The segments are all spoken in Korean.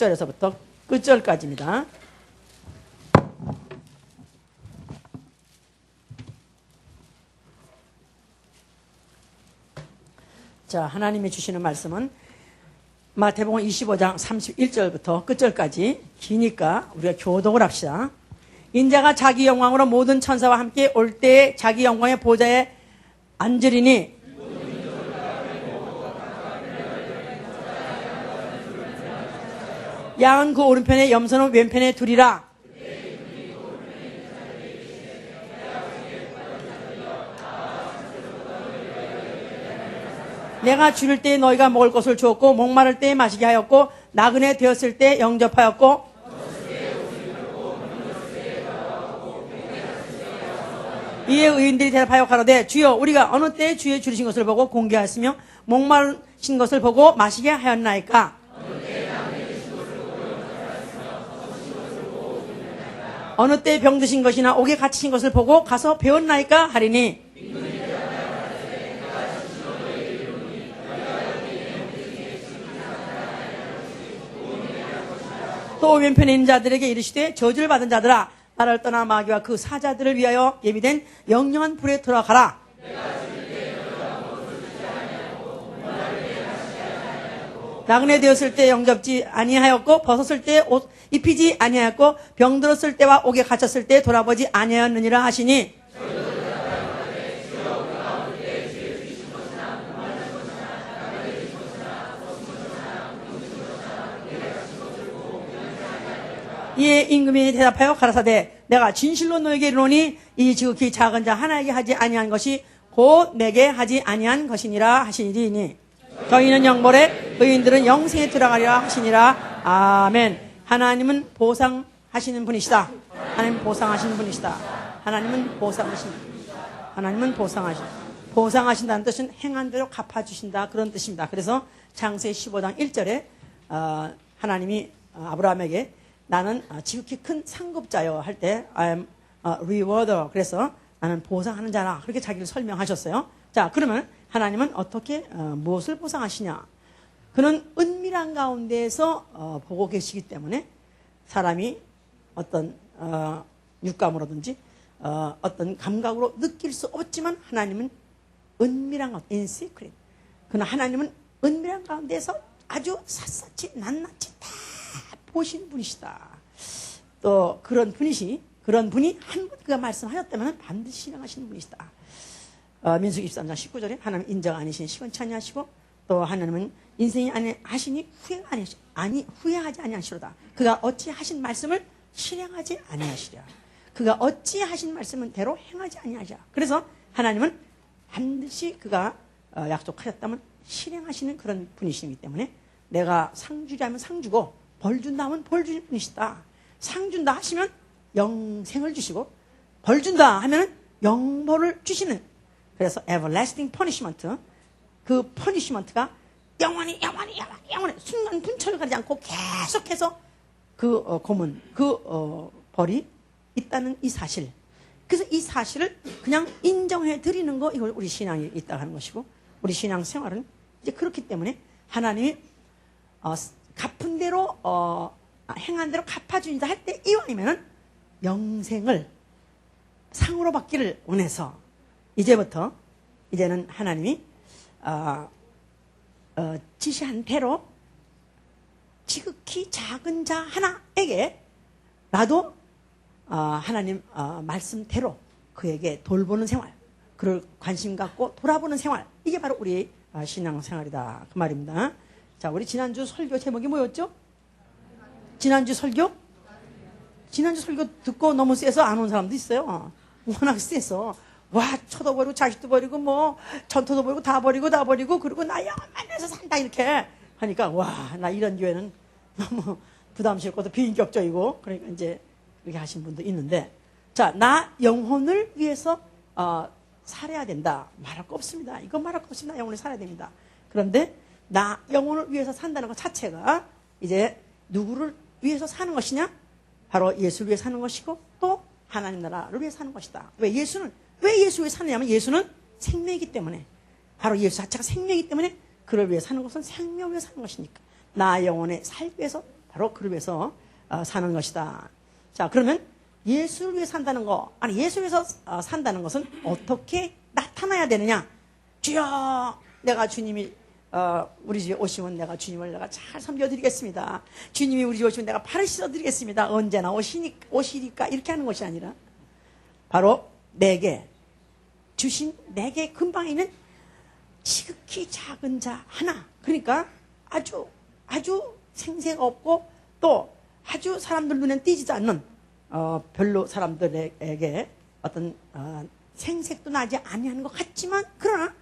6절에서부터 끝절까지입니다. 자, 하나님이 주시는 말씀은 마태복음 25장 31절부터 끝절까지 기니까 우리가 교독을 합시다. 인자가 자기 영광으로 모든 천사와 함께 올 때에 자기 영광의 보좌에 앉으리니 양은 그 오른편에 염소는 왼편에 두리라. 내가 줄일 때에 너희가 먹을 것을 주었고 목마를 때에 마시게 하였고 나그네 되었을 때 영접하였고 이에 의인들이 대답하여 가로되 주여 우리가 어느 때에 주의 줄이신 것을 보고 공개하였으며 목마르신 것을 보고 마시게 하였나이까. 어느 때에 병드신 것이나 옥에 갇히신 것을 보고 가서 배웠나이까 하리니 또 왼편에 있는 자들에게 이르시되 저주를 받은 자들아 나를 떠나 마귀와 그 사자들을 위하여 예비된 영영한 불에 들어가라. 나그네 되었을 때 영접지 아니하였고 벗었을 때 옷 입히지 아니하였고 병들었을 때와 옥에 갇혔을 때 돌아보지 아니하였느니라 하시니 이에 임금이 대답하여 가라사대 내가 진실로 너에게 이르노니 이 지극히 작은 자 하나에게 하지 아니한 것이 곧 내게 하지 아니한 것이니라 하시니니 저희는 영벌에 의인들은 영생에 들어가리라 하시니라. 아멘. 하나님은 보상하시는 분이시다. 하나님은 보상하시는 분이시다. 하나님은 보상하신다는 뜻은 행한 대로 갚아주신다 그런 뜻입니다. 그래서 창세기 15장 1절에 하나님이 아브라함에게 나는 지극히 큰 상급자여 할 때 I am a rewarder. 그래서 나는 보상하는 자라. 그렇게 자기를 설명하셨어요. 자, 그러면 하나님은 어떻게 무엇을 보상하시냐? 그는 은밀한 가운데에서 보고 계시기 때문에 사람이 어떤 육감으로든지 어떤 감각으로 느낄 수 없지만 하나님은 은밀한 것, in secret. 그러나 하나님은 은밀한 가운데에서 아주 샅샅이 낱낱이 다 보신 분이시다. 또 그런 분이 한 번 그가 말씀하셨다면 반드시 실행하시는 분이시다. 민수기 23장 19절에 하나님 인자가 아니신 시건치 아니하시고 또 하나님은 인생이 아니하시니 후회하지 아니하시로다. 그가 어찌 하신 말씀을 실행하지 아니하시랴. 그가 어찌 하신 말씀은 대로 행하지 아니하시랴. 그래서 하나님은 반드시 그가 약속하셨다면 실행하시는 그런 분이시기 때문에 내가 상 주자면 상 주고 벌 준다 하면 벌 주실 분이시다. 상 준다 하시면 영생을 주시고 벌 준다 하면 영벌을 주시는. 그래서 everlasting punishment, 그 punishment가 영원히 순간 분철을 가지 않고 계속해서 그 고문, 벌이 있다는 이 사실. 그래서 이 사실을 그냥 인정해 드리는 거, 이걸 우리 신앙이 있다고 하는 것이고, 우리 신앙 생활은 이제 그렇기 때문에 하나님이 갚은 대로 행한 대로 갚아준다 할 때 이왕이면은 영생을 상으로 받기를 원해서 이제는 하나님이 지시한 대로 지극히 작은 자 하나에게 나도 하나님 말씀대로 그에게 돌보는 생활, 그를 관심 갖고 돌아보는 생활, 이게 바로 우리 신앙생활이다 그 말입니다. 자, 우리 지난주 설교 제목이 뭐였죠? 지난주 설교 듣고 너무 세서 안 온 사람도 있어요. 워낙 세서 와, 쳐도 버리고 자식도 버리고 뭐 전토도 버리고 다 버리고 그리고 나 영원만 해서 산다 이렇게 하니까 와, 나 이런 교회는 너무 부담스럽고 비인격적이고 그러니까 이제 그렇게 하신 분도 있는데, 자, 나 영혼을 위해서 살아야 된다 말할 거 없습니다. 이거 말할 거 없습니다. 영혼을 살아야 됩니다. 그런데 나 영혼을 위해서 산다는 것 자체가 이제 누구를 위해서 사는 것이냐? 바로 예수를 위해 사는 것이고 또 하나님 나라를 위해 사는 것이다. 왜 예수 위해 사느냐면 예수는 생명이기 때문에, 바로 예수 자체가 생명이기 때문에 그를 위해 사는 것은 생명을 위해 사는 것이니까 나 영혼에 살기 위해서 바로 그를 위해서 사는 것이다. 자, 그러면 예수를 위해 산다는 거, 아니 예수를 위해서 산다는 것은 어떻게 나타나야 되느냐? 주여, 내가 주님이 우리 집에 오시면 내가 주님을 내가 잘 섬겨드리겠습니다. 주님이 우리 집에 오시면 내가 발을 씻어드리겠습니다. 언제나 오시니까 이렇게 하는 것이 아니라 바로 내게 주신 내게 근방에 있는 지극히 작은 자 하나, 그러니까 아주 생색 없고 또 아주 사람들 눈엔 띄지도 않는 별로 사람들에게 어떤 생색도 나지 아니하는 것 같지만, 그러나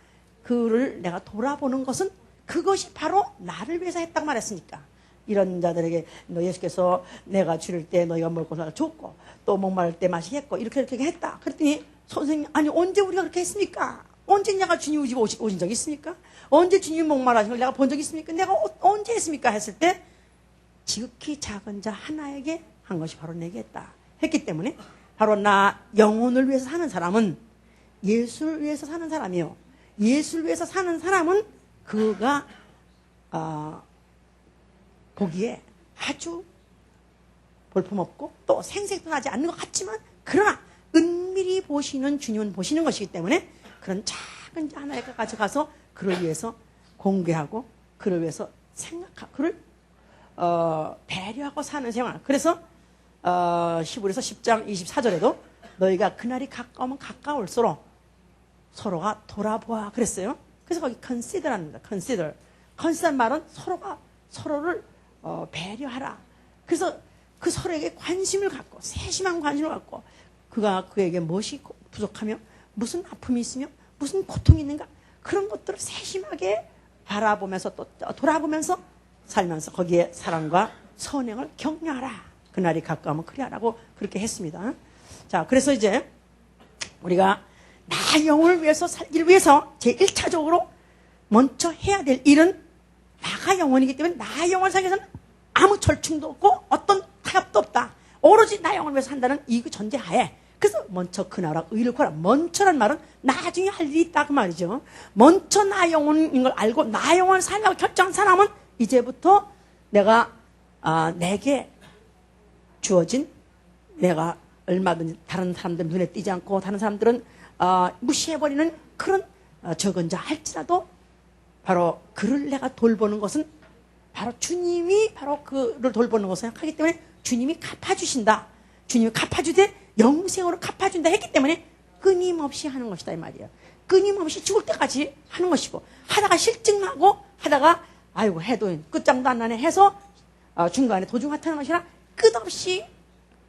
그를 내가 돌아보는 것은 그것이 바로 나를 위해서 했다고 말했으니까, 이런 자들에게 너 예수께서 내가 줄일 때 너희가 먹고 살아 줬고 또 목마를 때 마시게 했고 이렇게 했다. 그랬더니 선생님, 아니 언제 우리가 그렇게 했습니까? 언제 내가 주님 우리 집에 오신 적이 있습니까? 언제 주님 목마르신 걸 내가 본 적이 있습니까? 내가 언제 했습니까? 했을 때 지극히 작은 자 하나에게 한 것이 바로 내게 했다 했기 때문에, 바로 나 영혼을 위해서 사는 사람은 예수를 위해서 사는 사람이요, 예수를 위해서 사는 사람은 그가 보기에 아주 볼품없고 또 생색도 나지 않는 것 같지만, 그러나 은밀히 보시는 주님은 보시는 것이기 때문에 그런 작은 자 하나에게 가져가서 그를 위해서 공개하고 그를 위해서 생각하고 그를 배려하고 사는 생활. 그래서 히브리서 10장 24절에도 너희가 그날이 가까우면 가까울수록 서로가 돌아보아 그랬어요. 그래서 거기 consider라는 겁니다. consider 말은 서로가 서로를 배려하라. 그래서 그 서로에게 관심을 갖고, 세심한 관심을 갖고, 그가 그에게 무엇이 부족하며 무슨 아픔이 있으며 무슨 고통이 있는가, 그런 것들을 세심하게 바라보면서 또 돌아보면서 살면서 거기에 사랑과 선행을 격려하라. 그날이 가까우면 그리하라고 그렇게 했습니다. 자, 그래서 이제 우리가 나 영혼을 위해서 살기를 위해서 제1차적으로 먼저 해야 될 일은 나가 영혼이기 때문에 나 영혼을 살기 위해서는 아무 절충도 없고 어떤 타협도 없다. 오로지 나 영혼을 위해서 산다는 이 전제하에, 그래서 먼저 그 나라 의를 구하라. 먼저란 말은 나중에 할 일이 있다 그 말이죠. 먼저 나 영혼인 걸 알고 나 영혼을 살려고 결정한 사람은 이제부터 내가 내게 주어진, 내가 얼마든지 다른 사람들 눈에 띄지 않고 다른 사람들은 무시해버리는 그런 적은 자 할지라도 바로 그를 내가 돌보는 것은 바로 주님이 바로 그를 돌보는 것을 생각하기 때문에 주님이 갚아주신다. 주님이 갚아주되 영생으로 갚아준다 했기 때문에 끊임없이 하는 것이다 이 말이에요. 끊임없이 죽을 때까지 하는 것이고, 하다가 실증나고 하다가 아이고 해도 끝장도 안 나네 해서 중간에 도중하타는 것이라 끝없이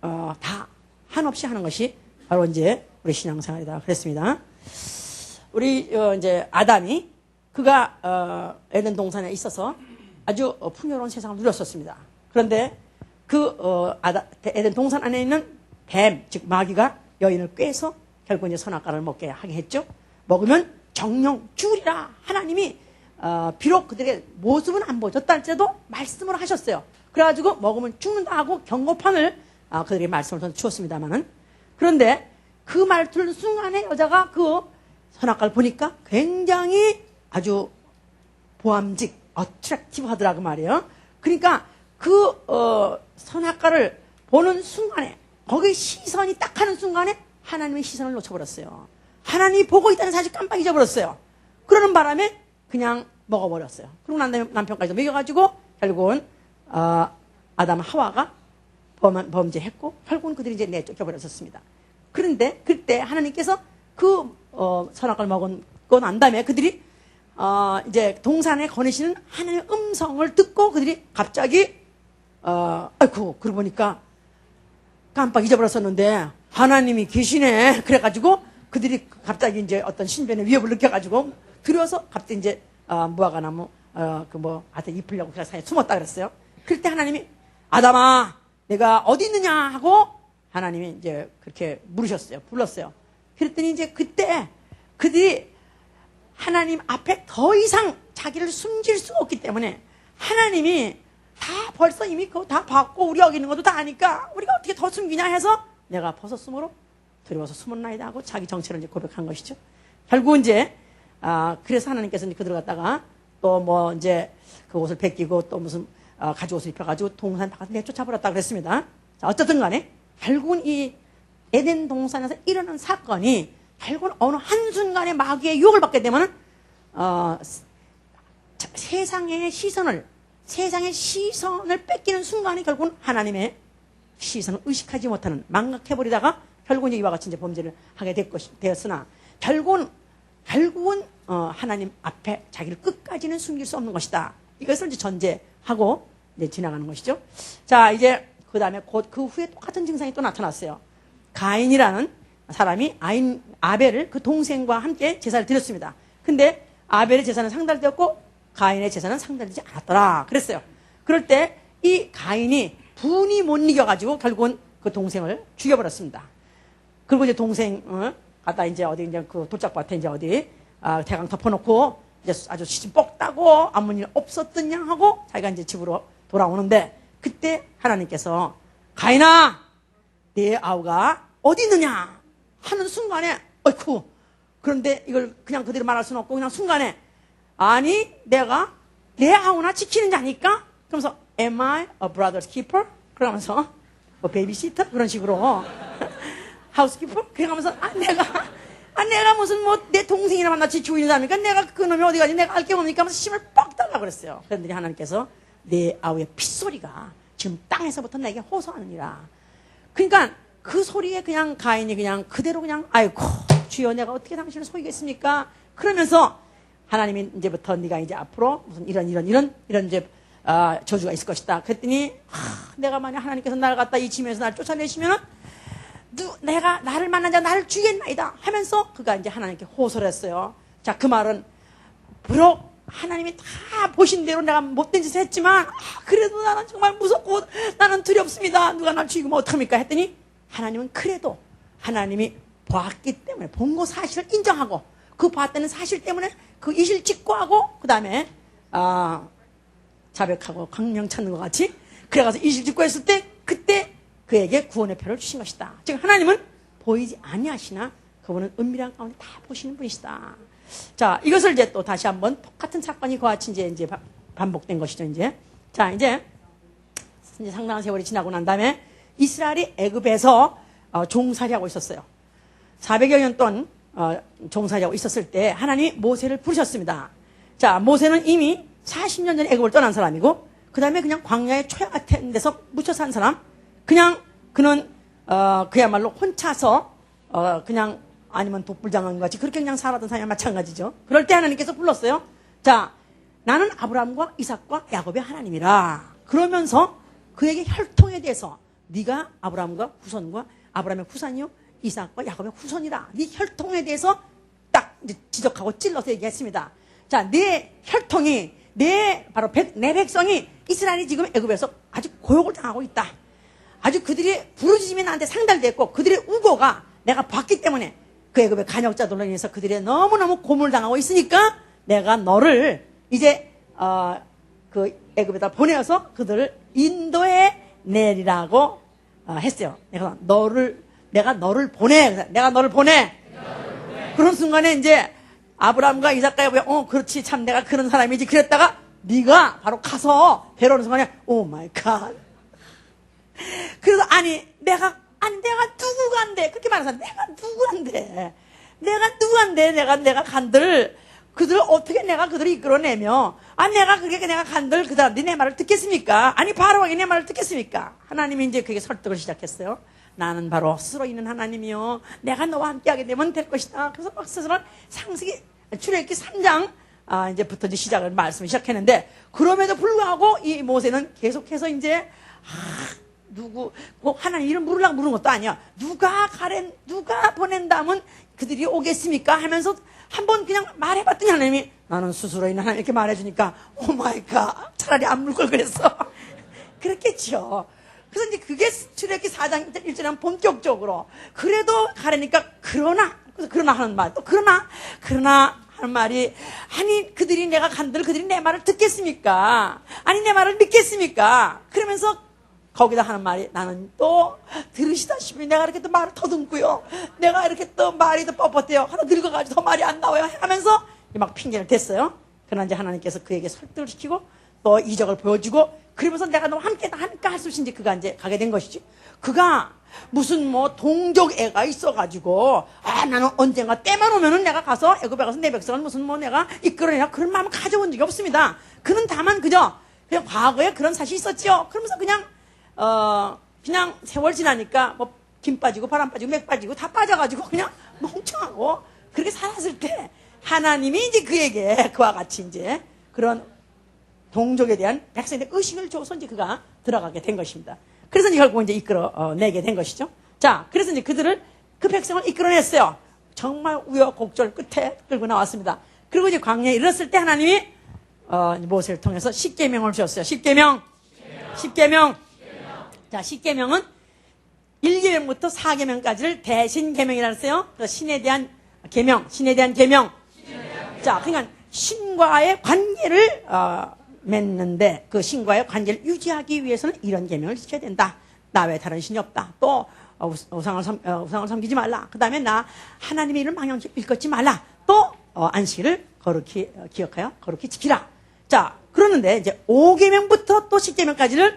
다 한없이 하는 것이 바로 이제 우리 신앙생활이다 그랬습니다. 우리 이제 아담이 그가 에덴 동산에 있어서 아주 풍요로운 세상을 누렸었습니다. 그런데 그 에덴 동산 안에 있는 뱀, 즉 마귀가 여인을 꿰서 결국 이제 선악과를 먹게 하게 했죠. 먹으면 정령 죽으리라. 하나님이 비록 그들의 모습은 안 보여줬다 할지라도 말씀으로 하셨어요. 그래가지고 먹으면 죽는다 하고 경고판을 그들에게 말씀을 주었습니다만은, 그런데 그 말 들은 순간에 여자가 그 선악과를 보니까 굉장히 아주 보암직, 어트랙티브 하더라고 말이에요. 그러니까 그 선악과를 보는 순간에, 거기 시선이 딱 하는 순간에 하나님의 시선을 놓쳐버렸어요. 하나님이 보고 있다는 사실 깜빡 잊어버렸어요. 그러는 바람에 그냥 먹어버렸어요. 그리고 남편까지 먹여가지고 결국은 아담 하와가 범죄했고 결국은 그들이 이제 내쫓겨버렸었습니다. 그런데 그때 하나님께서 그 선악과를 먹고 난 다음에 그들이 이제 동산에 거니시는 하나님의 음성을 듣고 그들이 갑자기 아이고 그러고 보니까 깜빡 잊어버렸었는데 하나님이 계시네. 그래가지고 그들이 갑자기 이제 어떤 신변의 위협을 느껴가지고 들어서 갑자기 이제 무화과나무 하여튼 잎으려고 그 사이에 숨었다 그랬어요. 그럴 때 하나님이 아담아 내가 어디 있느냐 하고 하나님이 이제 그렇게 물으셨어요. 불렀어요. 그랬더니 이제 그때 그들이 하나님 앞에 더 이상 자기를 숨길 수가 없기 때문에 하나님이 다 벌써 이미 그거 다 봤고 우리 여기 있는 것도 다 아니까 우리가 어떻게 더 숨기냐 해서 내가 벗었으므로 두려워서 숨었나이다 하고 자기 정체를 이제 고백한 것이죠. 결국 이제 그래서 하나님께서 이제 그들 갖다가 또 뭐 이제 그 옷을 벗기고 또 무슨 가죽옷을 입혀가지고 동산 바깥에 내쫓아버렸다 그랬습니다. 자, 어쨌든 간에 결국은 이 에덴 동산에서 일어난 사건이 결국은 어느 한순간에 마귀의 유혹을 받게 되면 세상의 시선을 뺏기는 순간에 결국은 하나님의 시선을 의식하지 못하는, 망각해버리다가 결국은 이와 같이 이제 범죄를 하게 되었으나 결국은 하나님 앞에 자기를 끝까지는 숨길 수 없는 것이다. 이것을 이제 전제하고 이제 지나가는 것이죠. 자, 이제 그 다음에 곧 그 후에 똑같은 증상이 또 나타났어요. 가인이라는 사람이 아벨을 그 동생과 함께 제사를 드렸습니다. 근데 아벨의 제사는 상달되었고 가인의 제사는 상달되지 않았더라 그랬어요. 그럴 때 이 가인이 분이 못 이겨가지고 결국은 그 동생을 죽여버렸습니다. 그리고 이제 동생 갖다 이제 어디 이제 그 돌짝밭에 이제 어디 대강 덮어놓고 이제 아주 시집 뻑다고 아무 일 없었던 양 하고 자기가 이제 집으로 돌아오는데 그때 하나님께서 가인아 내 아우가 어디 있느냐 하는 순간에 어이쿠 그런데 이걸 그냥 그대로 말할 수는 없고 그냥 순간에 아니 내가 내 아우나 지키는 자니까 그러면서 Am I a brother's keeper? 그러면서 뭐 베이비시터 그런 식으로 하우스키퍼 그러면서 내가 무슨 뭐 내 동생이나 만나 지키고 있는 사람이니까 내가 그 놈이 어디 가지 내가 알 게 없으니까 하면서 힘을 뻑 달라고 그랬어요. 그런데 하나님께서 내 아우의 핏소리가 지금 땅에서부터 내게 호소하느니라. 그러니까 그 소리에 그냥 가인이 그냥 그대로 그냥 아이고 주여 내가 어떻게 당신을 속이겠습니까? 그러면서 하나님이 이제부터 네가 이제 앞으로 무슨 이런 이제 저주가 있을 것이다. 그랬더니 내가 만약 하나님께서 나를 갖다 이 짐에서 나를 쫓아내시면은 내가 나를 만난 자 나를 죽이겠나이다 하면서 그가 이제 하나님께 호소를 했어요. 자, 그 말은 비록 하나님이 다 보신 대로 내가 못된 짓을 했지만 그래도 나는 정말 무섭고 나는 두렵습니다. 누가 날 죽이면 어떡합니까? 했더니 하나님은 그래도 하나님이 보았기 때문에 본 거 사실을 인정하고 그 봤다는 사실 때문에 그 이실 직고하고 그 다음에 자백하고 강령 찾는 것 같이 그래가서 이실 직고했을 때 그때 그에게 구원의 표를 주신 것이다. 즉 하나님은 보이지 아니하시나 그분은 은밀한 가운데 다 보시는 분이시다. 자, 이것을 이제 또 다시 한번 똑같은 사건이 그와 같이 이제 반복된 것이죠. 이제 이제 상당한 세월이 지나고 난 다음에 이스라엘이 애굽에서 종살이하고 있었어요. 400여 년 동안 종살이하고 있었을 때 하나님이 모세를 부르셨습니다. 자, 모세는 이미 40년 전에 애굽을 떠난 사람이고 그 다음에 그냥 광야의 초야 같은 데서 묻혀 산 사람. 그냥 그는 그야말로 혼자서 그냥 아니면 독불장한 같이 그렇게 그냥 살았던 사람이 마찬가지죠. 그럴 때 하나님께서 불렀어요. 자, 나는 아브라함과 이삭과 야곱의 하나님이라. 그러면서 그에게 혈통에 대해서 네가 아브라함과 후손과 아브라함의 후손이요 이삭과 야곱의 후손이라. 네 혈통에 대해서 딱 이제 지적하고 찔러서 얘기했습니다. 자, 네 혈통이 내 백성이 이스라엘이 지금 애굽에서 아주 고욕을 당하고 있다. 아주 그들이 부르짖음이 나한테 상달됐고 그들의 우고가 내가 봤기 때문에 그 애굽의 간역자들로 인해서 그들이 너무너무 고물당하고 있으니까 내가 너를 이제 그 애굽에다 보내어서 그들을 인도에 내리라고 했어요. 내가 너를 보내. 그런 순간에 이제 아브라함과 이삭과 야곱이 그렇지 참 내가 그런 사람이지 그랬다가 네가 바로 가서 데려오는 순간에 오 마이 갓. 그래서 내가 누구간데 그렇게 말해서 내가 누구간데 내가 간들 그들을 어떻게 내가 그들을 이끌어내며 내가 간들 그 사람들이 내 말을 듣겠습니까? 바로 내 말을 듣겠습니까? 하나님이 이제 그게 설득을 시작했어요. 나는 바로 스스로 있는 하나님이요 내가 너와 함께하게 되면 될 것이다. 그래서 막 스스로 출애굽기 3장 이제부터 이제 시작을 말씀을 시작했는데 그럼에도 불구하고 이 모세는 계속해서 이제 하나님 이름 물으려고 물은 것도 아니야. 누가 보낸다면 그들이 오겠습니까? 하면서 한번 그냥 말해봤더니 하나님이 나는 스스로 있는 하나님 이렇게 말해주니까 오 마이 갓 차라리 안 물 걸 그랬어. 그랬겠죠. 그래서 이제 그게 출애굽기 4장 1절에 본격적으로 그래도 가려니까 그러나 하는 말 또 그러나 하는 말이 그들이 내가 간들 그들이 내 말을 듣겠습니까? 내 말을 믿겠습니까? 그러면서 거기다 하는 말이 나는 또 들으시다시피 내가 이렇게 또 말을 더듬고요. 내가 이렇게 또 말이 더 뻣뻣해요. 하나 늙어가지고 더 말이 안 나와요. 하면서 막 핑계를 댔어요. 그러나 이제 하나님께서 그에게 설득을 시키고 또 이적을 보여주고 그러면서 내가 너무 함께 할 수 있는지 그가 이제 가게 된 것이지. 그가 무슨 뭐 동족 애가 있어가지고 나는 언젠가 때만 오면은 내가 가서 애굽에 가서 내 백성을 무슨 뭐 내가 이끌어내라 그런 마음을 가져본 적이 없습니다. 그는 다만 그냥 과거에 그런 사실이 있었지요. 그러면서 그냥 세월 지나니까 뭐 김 빠지고 바람 빠지고 맥 빠지고 다 빠져가지고 그냥 멍청하고 그렇게 살았을 때 하나님이 이제 그에게 그와 같이 이제 그런 동족에 대한 백성에 대한 의식을 줘서 이제 그가 들어가게 된 것입니다. 그래서 이제 결국 이제 이끌어내게 된 것이죠. 자, 그래서 이제 그 백성을 이끌어냈어요. 정말 우여곡절 끝에 끌고 나왔습니다. 그리고 이제 광야에 이르렀을 때 하나님이 모세를 통해서 십계명을 주셨어요. 십계명. 자, 십계명은 1계명부터 4계명까지를 대신 계명이라고 했어요. 신에 대한 계명. 자, 그러니까 신과의 관계를 맺는데 그 신과의 관계를 유지하기 위해서는 이런 계명을 지켜야 된다. 나 외에 다른 신이 없다. 또 우상을 섬기지 말라. 그 다음에 나 하나님의 이름 방향 일컫지 말라. 또 안식일을 거룩히 기억하여 거룩히 지키라. 자, 그러는데 이제 5계명부터 또 10계명까지를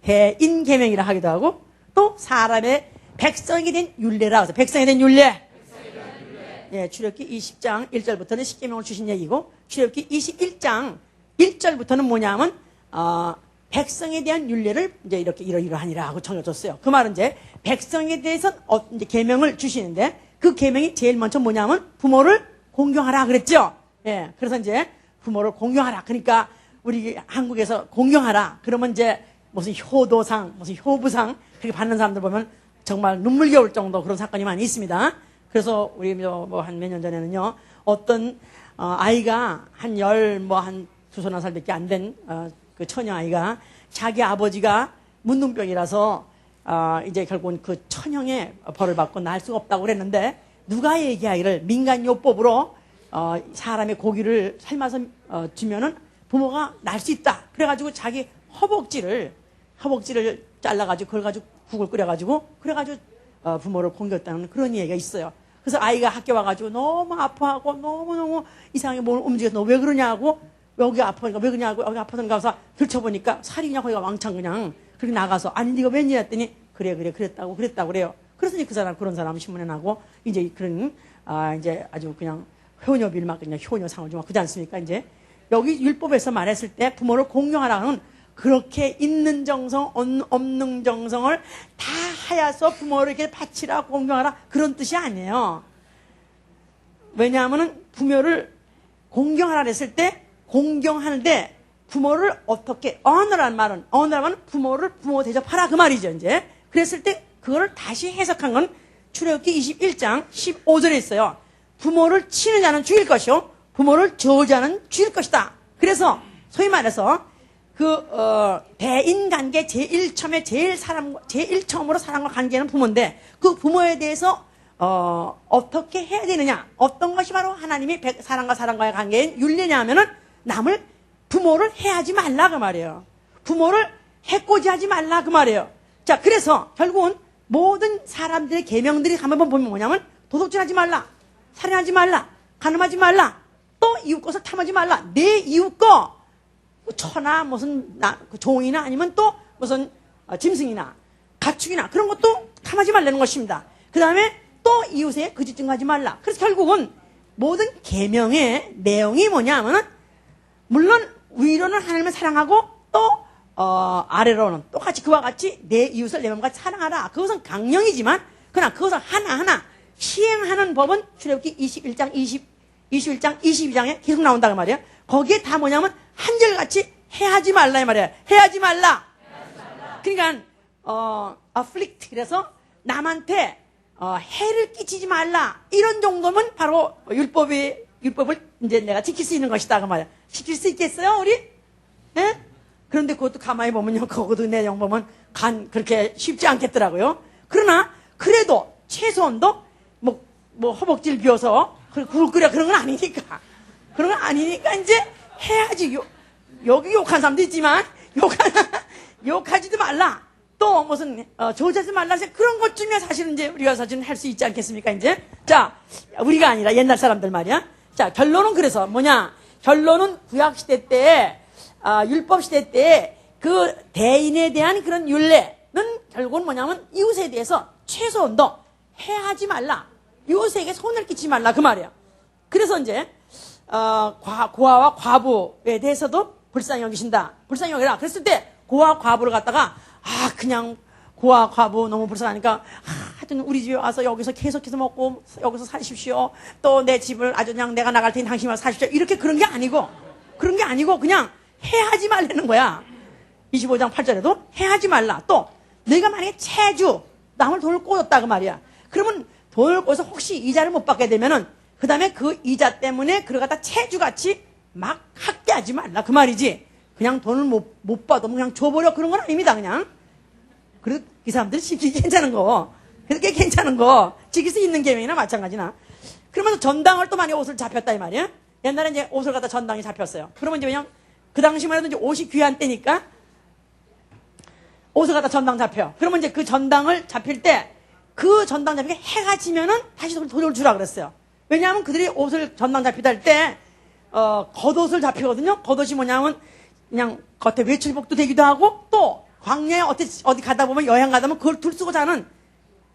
대인계명이라 하기도 하고 또 사람의 백성이 된 율례라 해서 백성이 된 율례. 예, 출애굽기 20장 1절부터는 10계명을 주신 얘기고 출애굽기 21장 1절부터는 뭐냐면 백성에 대한 율례를 이제 이렇게 이러이러하니라 하고 정해줬어요. 그 말은 이제 백성에 대해서 이제 계명을 주시는데 그 계명이 제일 먼저 뭐냐면 부모를 공경하라 그랬죠. 예, 그래서 이제 부모를 공경하라. 그러니까 우리 한국에서 공경하라. 그러면 이제 무슨 효도상, 무슨 효부상 그렇게 받는 사람들 보면 정말 눈물겨울 정도 그런 사건이 많이 있습니다. 그래서 우리 뭐 한 몇 년 전에는요 어떤 아이가 한 두서너 살밖에 안 된 그 처녀 아이가 자기 아버지가 문둥병이라서 이제 결국은 그 천형의 벌을 받고 날 수가 없다고 그랬는데 누가 얘기하기를 민간요법으로 사람의 고기를 삶아서 주면은 부모가 날 수 있다. 그래가지고 자기 허벅지를 잘라가지고 그걸 가지고 국을 끓여가지고 그래가지고 부모를 공겼다는 그런 얘기가 있어요. 그래서 아이가 학교 와가지고 너무 아파하고 너무너무 이상하게 몸을 움직여서 너 왜 그러냐고 여기 아프니까 왜 그러냐고 여기 아파서 가서 들춰보니까 살이 그냥 거기가 왕창 그냥 그렇게 나가서 아니 네가 웬일이야 했더니 그래 그랬다고 그래요. 그래서 이제 그런 사람 신문에 나고 이제 그런 이제 아주 그냥 효녀비를 막 그냥 효녀상을 좀 그지 않습니까? 이제 여기 율법에서 말했을 때 부모를 공경하라는 그렇게 있는 정성 없는 정성을 다 하여서 부모를 이렇게 바치라 공경하라 그런 뜻이 아니에요. 왜냐하면은 부모를 공경하라 했을 때 공경하는데 부모를 어떻게 어느라는 말은 부모를 부모 대접하라 그 말이죠. 이제 그랬을 때 그거를 다시 해석한 건 출애굽기 21장 15절에 있어요. 부모를 치는 자는 죽일 것이요 부모를 저주하는 죽일 것이다. 그래서 소위 말해서 대인관계 제일 처음으로 사람과 관계하는 부모인데 그 부모에 대해서 어떻게 해야 되느냐 어떤 것이 바로 하나님이 사람과의 관계인 율례냐 하면은 부모를 해하지 말라 그 말이에요. 부모를 해코지하지 말라 그 말이에요. 자, 그래서 결국은 모든 사람들의 계명들이 한번 보면 뭐냐면 도둑질하지 말라, 살인하지 말라, 간음하지 말라, 또 이웃 것을 탐하지 말라. 내 이웃 거 처나 무슨 종이나 아니면 또 무슨 짐승이나 가축이나 그런 것도 탐하지 말라는 것입니다. 그 다음에 또 이웃에 거짓 증거하지 말라. 그래서 결국은 모든 계명의 내용이 뭐냐면은 물론 위로는 하나님을 사랑하고 또 아래로는 똑같이 그와 같이 내 이웃을 내 몸같이 사랑하라. 그것은 강령이지만 그러나 그것을 하나하나 시행하는 법은 출애굽기 21장 22장에 계속 나온다고 말이에요. 거기에 다 뭐냐면 한결같이 해하지 말라 이 말이에요. 해하지 말라. 그러니까 afflict 그래서 남한테 해를 끼치지 말라 이런 정도면 바로 율법을 이제 내가 지킬 수 있는 것이다 그 말이야. 지킬 수 있겠어요 우리? 예? 그런데 그것도 가만히 보면요 그것도 내용 보면 그렇게 쉽지 않겠더라고요. 그러나 그래도 최소한도 뭐 허벅지를 비워서 굴 끓여 그런 건 아니니까 이제 해야지. 여기 욕한 사람도 있지만 욕하지도 말라. 또 무슨 저주하지 말라. 그런 것쯤에 사실은 이제 우리가 사실은 할 수 있지 않겠습니까? 이제 자 우리가 아니라 옛날 사람들 말이야. 자 결론은 그래서 뭐냐? 결론은 구약 시대 때 율법 시대 때 그 대인에 대한 그런 율례는 결국은 뭐냐면 이웃에 대해서 최소한도 해하지 말라. 이웃에게 손을 끼치지 말라 그 말이에요. 그래서 이제 고아와 과부에 대해서도 불쌍히 여기신다. 불쌍히 여기라. 그랬을 때 고아 과부를 갖다가 그냥 고아 과부 너무 불쌍하니까 하여튼 우리 집에 와서 여기서 계속해서 먹고 여기서 사십시오. 또 내 집을 아주 그냥 내가 나갈 테니 당신이 와서 사십시오. 이렇게 그런 게 아니고 그냥 해하지 말라는 거야. 25장 8절에도 해하지 말라. 또 내가 만약에 체주 남을 돈을 꼬였다 그 말이야. 그러면 돈을 꼬여서 혹시 이자를 못 받게 되면은 그 다음에 그 이자 때문에 그걸 갖다 체주같이 막 학대하지 말라 그 말이지. 그냥 돈을 못 받으면 그냥 줘버려 그런 건 아닙니다. 그냥 그리고 이 사람들이 지키기 괜찮은 거 그렇게 괜찮은 거 지킬 수 있는 계명이나 마찬가지나. 그러면서 전당을 또 많이 옷을 잡혔다 이 말이야. 옛날에 이제 옷을 갖다 전당이 잡혔어요. 그러면 이제 그냥 그 당시만 해도 이제 옷이 귀한 때니까 옷을 갖다 전당 잡혀. 그러면 이제 그 전당을 잡힐 때 그 전당 잡히게 해가 지면은 다시 돈을 주라 그랬어요. 왜냐하면 그들이 옷을 전당 잡히다 할 때 겉옷을 잡히거든요. 겉옷이 뭐냐면 그냥 겉에 외출복도 되기도 하고 또 광야에 어디 가다 보면 여행 가다 보면 그걸 둘 쓰고 자는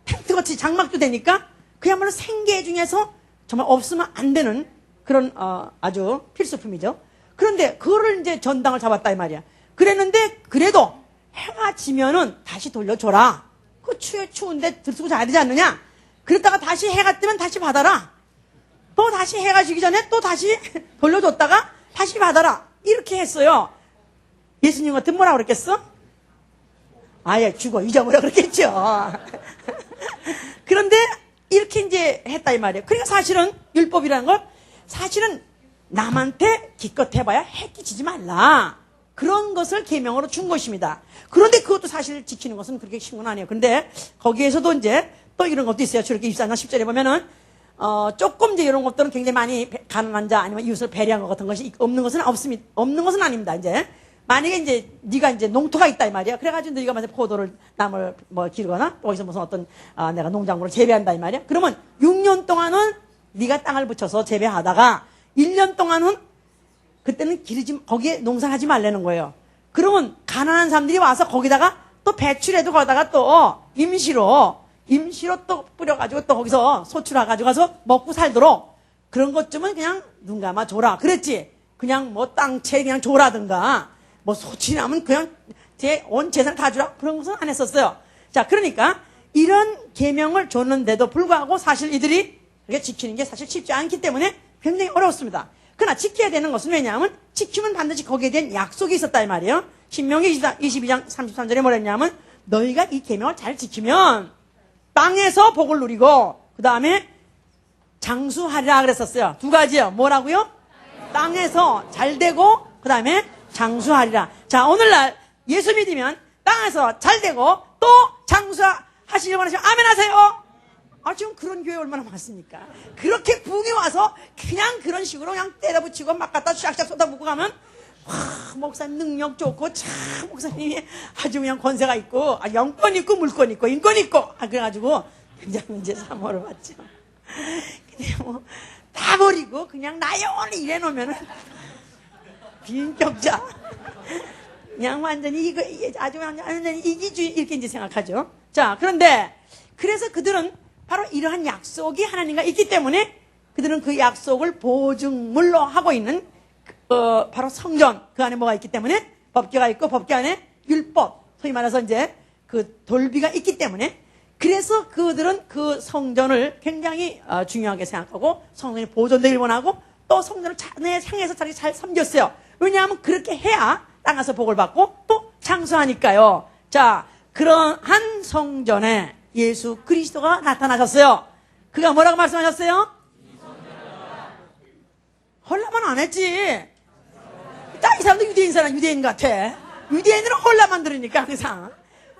텐트같이 장막도 되니까 그야말로 생계 중에서 정말 없으면 안 되는 그런 아주 필수품이죠. 그런데 그거를 이제 전당을 잡았다 이 말이야. 그랬는데 그래도 해가 지면은 다시 돌려줘라. 그 추운데 들쓰고 자야 되지 않느냐? 그랬다가 다시 해가 뜨면 다시 받아라. 또 다시 해가 지기 전에 또 다시 돌려줬다가 다시 받아라. 이렇게 했어요. 예수님 같은 뭐라 그랬겠어? 아예 죽어 잊어버려 그랬겠죠. 그런데 이렇게 이제 했다 이 말이에요. 그러니까 사실은 율법이라는 걸 사실은 남한테 기껏 해봐야 해 끼치지 말라. 그런 것을 계명으로 준 것입니다. 그런데 그것도 사실 지키는 것은 그렇게 쉬운 건 아니에요. 근데 거기에서도 이제 또 이런 것도 있어요. 출애굽기 24장 10절에 보면은 조금 이제 이런 것들은 굉장히 많이 가난한 자 아니면 이웃을 배려한 것 같은 것이 없는 것은 없습니다. 없는 것은 아닙니다. 이제 만약에 이제 네가 이제 농토가 있다 이 말이야. 그래가지고 네가 만약 포도를 나무를 뭐 기르거나 거기서 무슨 어떤 내가 농작물을 재배한다 이 말이야. 그러면 6년 동안은 네가 땅을 붙여서 재배하다가 1년 동안은 그때는 거기에 농사하지 말라는 거예요. 그러면 가난한 사람들이 와서 거기다가 또 배출해도 거기다가 또 임시로 또 뿌려가지고 또 거기서 소출해가지고 가서 먹고 살도록 그런 것쯤은 그냥 눈 감아 줘라. 그랬지. 그냥 뭐 땅채 그냥 줘라든가 뭐 소치나면 그냥 온 재산 다 주라. 그런 것은 안 했었어요. 자, 그러니까 이런 계명을 줬는데도 불구하고 사실 이들이 그게 지키는 게 사실 쉽지 않기 때문에 굉장히 어려웠습니다. 그러나 지켜야 되는 것은 왜냐하면 지키면 반드시 거기에 대한 약속이 있었다 이 말이에요. 신명기 22장 33절에 뭐랬냐면 너희가 이 계명을 잘 지키면 땅에서 복을 누리고 그 다음에 장수하리라 그랬었어요. 두 가지요. 뭐라고요? 땅에서 잘 되고 그 다음에 장수하리라. 자, 오늘날 예수 믿으면 땅에서 잘 되고 또 장수하시려고 하시면 아멘 하세요. 지금 그런 교회 얼마나 많습니까? 그렇게 붕이 와서 그냥 그런 식으로 그냥 때려붙이고 막 갖다 샥샥 쏟아붓고 가면 목사님 능력 좋고 참 목사님이 아주 그냥 권세가 있고 영권 있고 물권 있고 인권 있고 그래가지고 굉장히 이제 사모를 받죠. 근데 뭐 다 버리고 그냥 나 영원히 이래 놓으면은 비인격자 그냥 완전히 아주 완전히 이기주의 이렇게 이제 생각하죠. 자, 그런데 그래서 그들은 바로 이러한 약속이 하나님과 있기 때문에 그들은 그 약속을 보증물로 하고 있는 바로 성전 그 안에 뭐가 있기 때문에 법궤가 있고 법궤 안에 율법 소위 말해서 이제 그 돌비가 있기 때문에 그래서 그들은 그 성전을 굉장히 중요하게 생각하고 성전이 보존되길 원하고 또 성전을 향해서 잘 섬겼어요. 왜냐하면 그렇게 해야 땅에서 복을 받고 또 장수하니까요. 자, 그러한 성전에 예수 그리스도가 나타나셨어요. 그가 뭐라고 말씀하셨어요? 헐라만 안 했지. 딱 이 사람도 유대인 같아. 유대인들은 헐라만 들으니까 항상.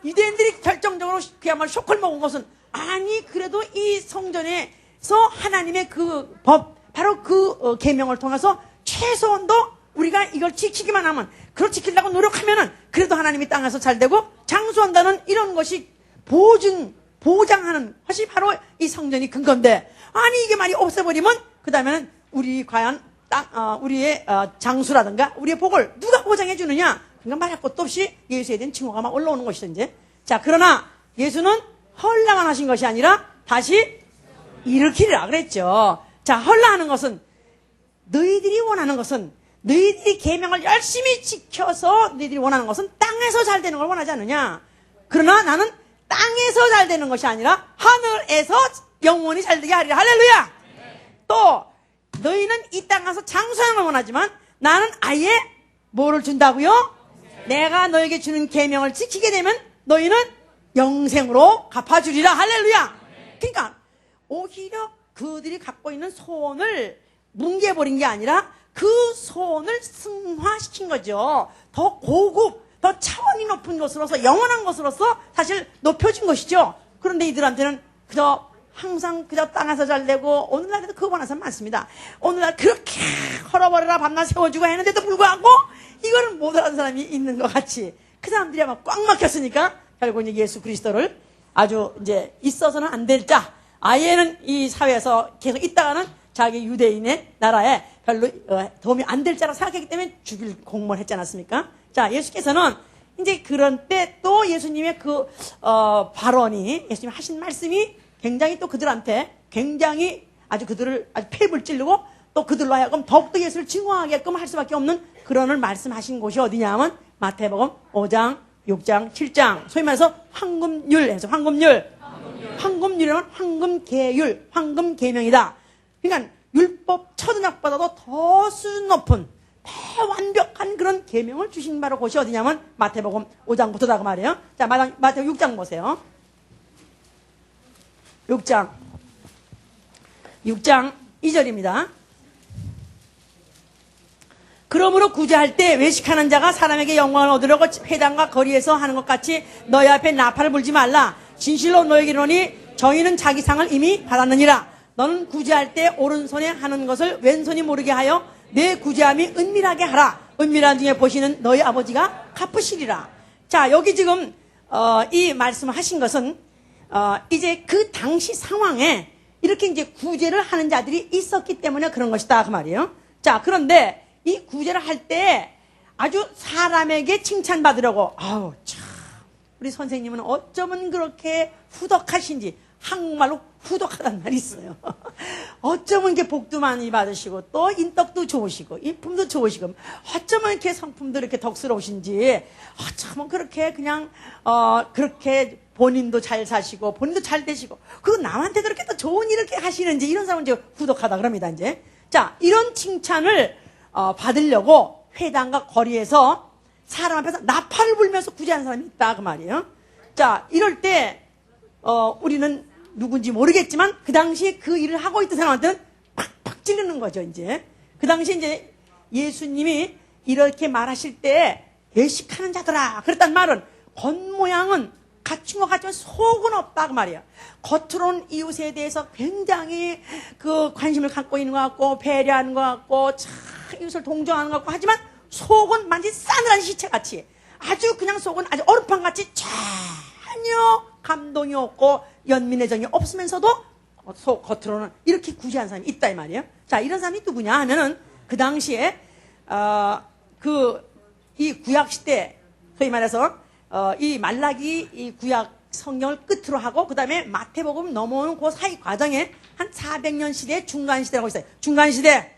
유대인들이 결정적으로 그야말로 쇼크를 먹은 것은 아니 그래도 이 성전에서 하나님의 그 법 바로 그 계명을 통해서 최소한도 우리가 이걸 지키기만 하면 그걸 지키려고 노력하면은 그래도 하나님이 땅에서 잘 되고 장수한다는 이런 것이 보장하는 것이 바로 이 성전이 근건데 아니 이게 많이 없애버리면 그 다음에는 우리 과연 우리의 장수라든가 우리의 복을 누가 보장해 주느냐? 그러니까 말할 것도 없이 예수에 대한 칭호가 막 올라오는 것이죠, 이제. 자, 그러나 예수는 헐라만 하신 것이 아니라 다시 일으키리라 그랬죠. 자, 헐라하는 것은 너희들이 원하는 것은 너희들이 계명을 열심히 지켜서 너희들이 원하는 것은 땅에서 잘 되는 걸 원하지 않느냐? 그러나 나는 땅에서 잘 되는 것이 아니라 하늘에서 영원히 잘 되게 하리라. 할렐루야! 또 너희는 이 땅 가서 장수하는 걸 원하지만 나는 아예 뭐를 준다고요? 내가 너에게 주는 계명을 지키게 되면 너희는 영생으로 갚아주리라. 할렐루야! 그러니까 오히려 그들이 갖고 있는 소원을 뭉개버린 게 아니라 그 소원을 승화시킨 거죠. 더 고급, 더 차원이 높은 것으로서, 영원한 것으로서 사실 높여진 것이죠. 그런데 이들한테는 그저 항상 그저 땅에서 잘 되고, 오늘날에도 그거 원하는 사람 많습니다. 오늘날 그렇게 헐어버려라 밤낮 세워주고 했는데도 불구하고 이거를 못 알아듣는 사람이 있는 것 같이 그 사람들이 아마 꽉 막혔으니까 결국 이제 예수 그리스도를 아주 이제 있어서는 안 될 자, 아예는 이 사회에서 계속 있다가는 자기 유대인의 나라에 별로 도움이 안 될 자라고 생각했기 때문에 죽일 공모를 했지 않았습니까? 자, 예수께서는 이제 그런 때 또 예수님의 그 발언이, 예수님 하신 말씀이 굉장히 또 그들한테 굉장히 아주 그들을 아주 폐입을 찌르고 또 그들로 하여금 더욱더 예수를 증오하게끔 할 수밖에 없는 그런을 말씀하신 곳이 어디냐 하면 마태복음 5장, 6장, 7장, 소위 말해서 황금률에서 황금률이라면 황금계율, 황금계명이다. 그러니까 율법 초등학보다도 더 수준 높은 대완벽한 그런 계명을 주신 바로 곳이 어디냐면 마태복음 5장부터다 그 말이에요. 자, 마태복음 6장 보세요. 6장 2절입니다. 그러므로 구제할 때 외식하는 자가 사람에게 영광을 얻으려고 회당과 거리에서 하는 것 같이 너희 앞에 나팔을 불지 말라. 진실로 너희에게 이르노니 저희는 자기 상을 이미 받았느니라. 너는 구제할 때 오른손에 하는 것을 왼손이 모르게 하여 내 구제함이 은밀하게 하라. 은밀한 중에 보시는 너희 아버지가 갚으시리라. 자, 여기 지금 이 말씀을 하신 것은 이제 그 당시 상황에 이렇게 이제 구제를 하는 자들이 있었기 때문에 그런 것이다 그 말이에요. 자, 그런데 이 구제를 할 때 아주 사람에게 칭찬받으려고, 아우 참 우리 선생님은 어쩌면 그렇게 후덕하신지, 한국말로 후덕하다는 말이 있어요. 어쩌면 이렇게 복도 많이 받으시고 또 인덕도 좋으시고 인품도 좋으시고 어쩌면 이렇게 성품도 이렇게 덕스러우신지, 어쩌면 그렇게 그냥 그렇게 본인도 잘 사시고 본인도 잘 되시고 그리고 남한테도 이렇게 또 좋은 일 이렇게 하시는지, 이런 사람은 이제 후덕하다 그럽니다. 이제 자, 이런 칭찬을 받으려고 회당과 거리에서 사람 앞에서 나팔을 불면서 구제하는 사람이 있다 그 말이에요. 자, 이럴 때 우리는 누군지 모르겠지만 그 당시에 그 일을 하고 있던 사람한테는 팍팍 찌르는 거죠. 이제 그 당시에 이제 예수님이 이렇게 말하실 때 외식하는 자들아 그랬단 말은 겉모양은 갖춘 것 같지만 속은 없다 그 말이야. 겉으로는 이웃에 대해서 굉장히 그 관심을 갖고 있는 것 같고 배려하는 것 같고 참 이웃을 동정하는 것 같고 하지만 속은 마치 싸늘한 시체같이 아주 그냥 속은 아주 얼음판같이 전혀 감동이 없고 연민의 정이 없으면서도 겉으로는 이렇게 구제하는 사람이 있다 이 말이에요. 자, 이런 사람이 누구냐 하면은 그 당시에 이 구약 시대, 소위 말해서 이 말라기 이 구약 성경을 끝으로 하고 그 다음에 마태복음 넘어오는 그 사이 과정에 한 400년 시대 중간 시대라고 있어요. 중간 시대.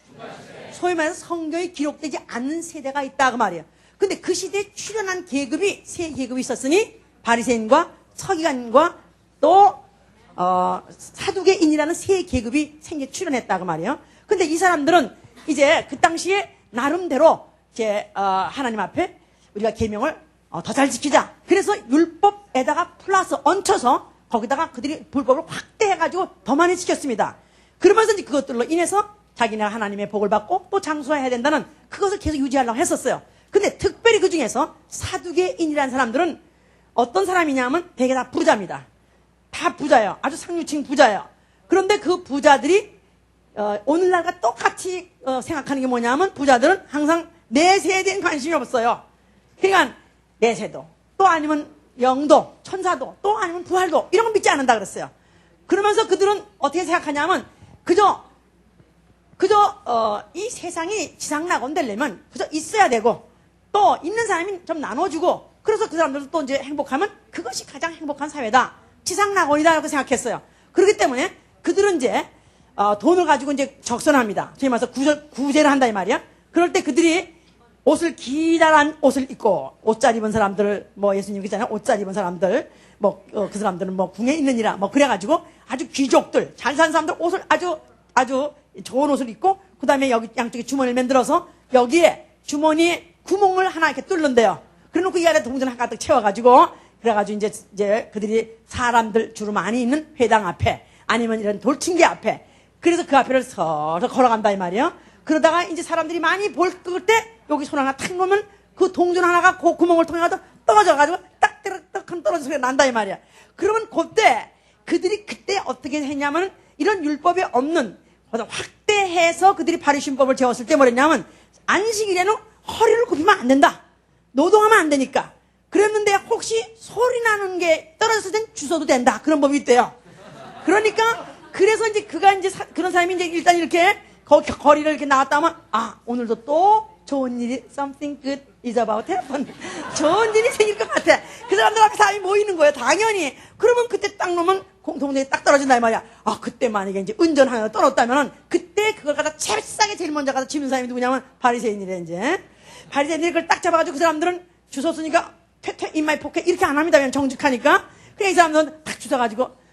소위 말해서 성경이 기록되지 않는 세대가 있다 그 말이에요. 근데 그 시대에 출현한 계급이 세 계급이 있었으니 바리새인과 서기관과 또 사두개인이라는 세 계급이 출현했다 그 말이에요. 근데 이 사람들은 이제 그 당시에 나름대로 이제 하나님 앞에 우리가 계명을 더 잘 지키자. 그래서 율법에다가 플러스 얹혀서 거기다가 그들이 불법을 확대해가지고 더 많이 지켰습니다. 그러면서 이제 그것들로 인해서 자기네가 하나님의 복을 받고 또 장수해야 된다는 그것을 계속 유지하려고 했었어요. 근데 특별히 그 중에서 사두개인이라는 사람들은 어떤 사람이냐면 되게 다 부자입니다. 다 부자예요. 아주 상류층 부자예요. 그런데 그 부자들이 오늘날과 똑같이 생각하는 게 뭐냐면 부자들은 항상 내세에 대한 관심이 없어요. 그러니까 내세도 또 아니면 영도, 천사도 또 아니면 부활도 이런 거 믿지 않는다 그랬어요. 그러면서 그들은 어떻게 생각하냐면 그저 그저 이 세상이 지상낙원 되려면 그저 있어야 되고 또 있는 사람이 좀 나눠주고 그래서 그 사람들도 또 이제 행복하면 그것이 가장 행복한 사회다. 지상낙원이다라고 생각했어요. 그렇기 때문에 그들은 이제 돈을 가지고 이제 적선합니다. 소위 말해서 구제를 한다 이 말이야. 그럴 때 그들이 옷을 기다란 옷을 입고 옷 잘 입은 사람들 뭐 예수님 그잖아요. 옷 잘 입은 사람들 뭐 그 사람들은 뭐 궁에 있느니라 뭐 그래가지고 아주 귀족들 잘 사는 사람들 옷을 아주 좋은 옷을 입고 그 다음에 여기 양쪽에 주머니를 만들어서 여기에 주머니 구멍을 하나 이렇게 뚫는데요. 그래놓고 이 안에 동전 한 가득 채워가지고 그래가지고 이제 그들이 사람들 주로 많이 있는 회당 앞에 아니면 이런 돌층계 앞에 그래서 그 앞에를 서서 걸어간다 이 말이에요. 그러다가 이제 사람들이 많이 볼 때 여기 손 하나 탁 놓으면 그 동전 하나가 그 구멍을 통해서 떨어져가지고 딱 떨어져 소리가 난다 이 말이야. 그러면 그때 그들이 그때 어떻게 했냐면 이런 율법에 없는 확대해서 그들이 바리신법을 재웠을 때 뭐랬냐면 안식일에는 허리를 굽히면 안 된다. 노동하면 안 되니까. 그랬는데 혹시 소리 나는 게 떨어졌을 땐 주워도 된다. 그런 법이 있대요. 그러니까 그래서 이제 그런 사람이 이제 일단 이렇게 거리를 이렇게 나갔다 하면 오늘도 또 좋은 일이 something good is about to happen. 좋은 일이 생길 것 같아. 그 사람들 앞에 사람이 모이는 거예요. 당연히. 그러면 그때 딱 놓으면 공동전이 딱 떨어진다 이 말이야. 그때 만약에 이제 은전 하나 떨어졌다면은 그때 그걸 갖다 잽싸게 제일 먼저 가서 집는 사람이 누구냐면 바리새인이래 이제. 바리새인들이 그걸 딱 잡아가지고 그 사람들은 주웠으니까 퇴퇴 인마이 포켓 이렇게 안 합니다. 그냥 정직하니까. 그냥 이 사람들은 딱 주워가지고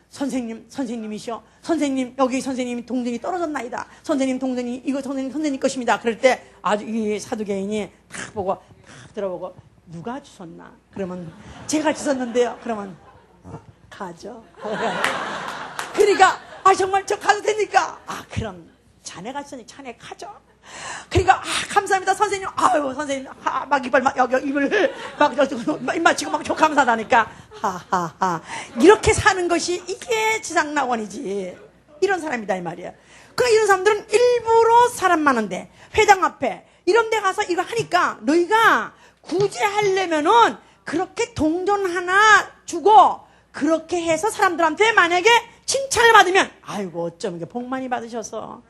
선생님이시여. 선생님, 여기 선생님 동전이 떨어졌나이다. 선생님 동전이, 이거 선생님 것입니다. 그럴 때 아주 이 사두개인이 딱 보고, 딱 들어보고, 누가 주웠나? 그러면, 제가 주웠는데요. 그러면, 가죠. 그러니까, 정말 저 가도 됩니까? 그럼, 자네가 주웠니? 자네 가죠. 그러니까, 감사합니다. 선생님. 선생님. 막 입을, 입을, 입 맞추고 막 감사하다니까. 이렇게 사는 것이 이게 지상낙원이지. 이런 사람이다, 이 말이야. 그러니까 이런 사람들은 일부러 사람 많은데, 회당 앞에, 이런 데 가서 이거 하니까, 너희가 구제하려면은, 그렇게 동전 하나 주고, 그렇게 해서 사람들한테 만약에 칭찬을 받으면 아이고 어쩌면 복 많이 받으셔서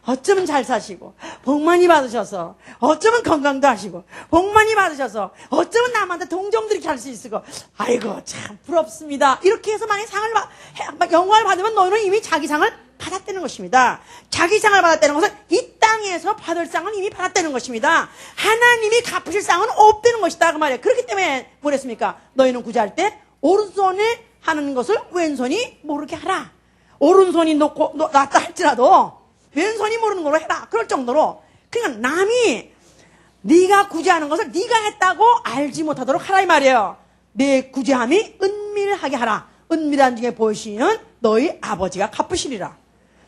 어쩌면 잘 사시고 복 많이 받으셔서 어쩌면 건강도 하시고 복 많이 받으셔서 어쩌면 남한테 동정들이 할 수 있고 아이고 참 부럽습니다. 이렇게 해서 만약에 영광을 받으면 너희는 이미 자기 상을 받았다는 것입니다. 자기 상을 받았다는 것은 이 땅에서 받을 상은 이미 받았다는 것입니다. 하나님이 갚으실 상은 없다는 것이다 그 말이에요. 그렇기 때문에 뭐랬습니까? 너희는 구제할 때 오른손에 하는 것을 왼손이 모르게 하라. 오른손이 낫다 할지라도 왼손이 모르는 걸로 해라. 그럴 정도로 그러니까 남이 네가 구제하는 것을 네가 했다고 알지 못하도록 하라 이 말이에요. 내 구제함이 은밀하게 하라. 은밀한 중에 보이시는 너희 아버지가 갚으시리라.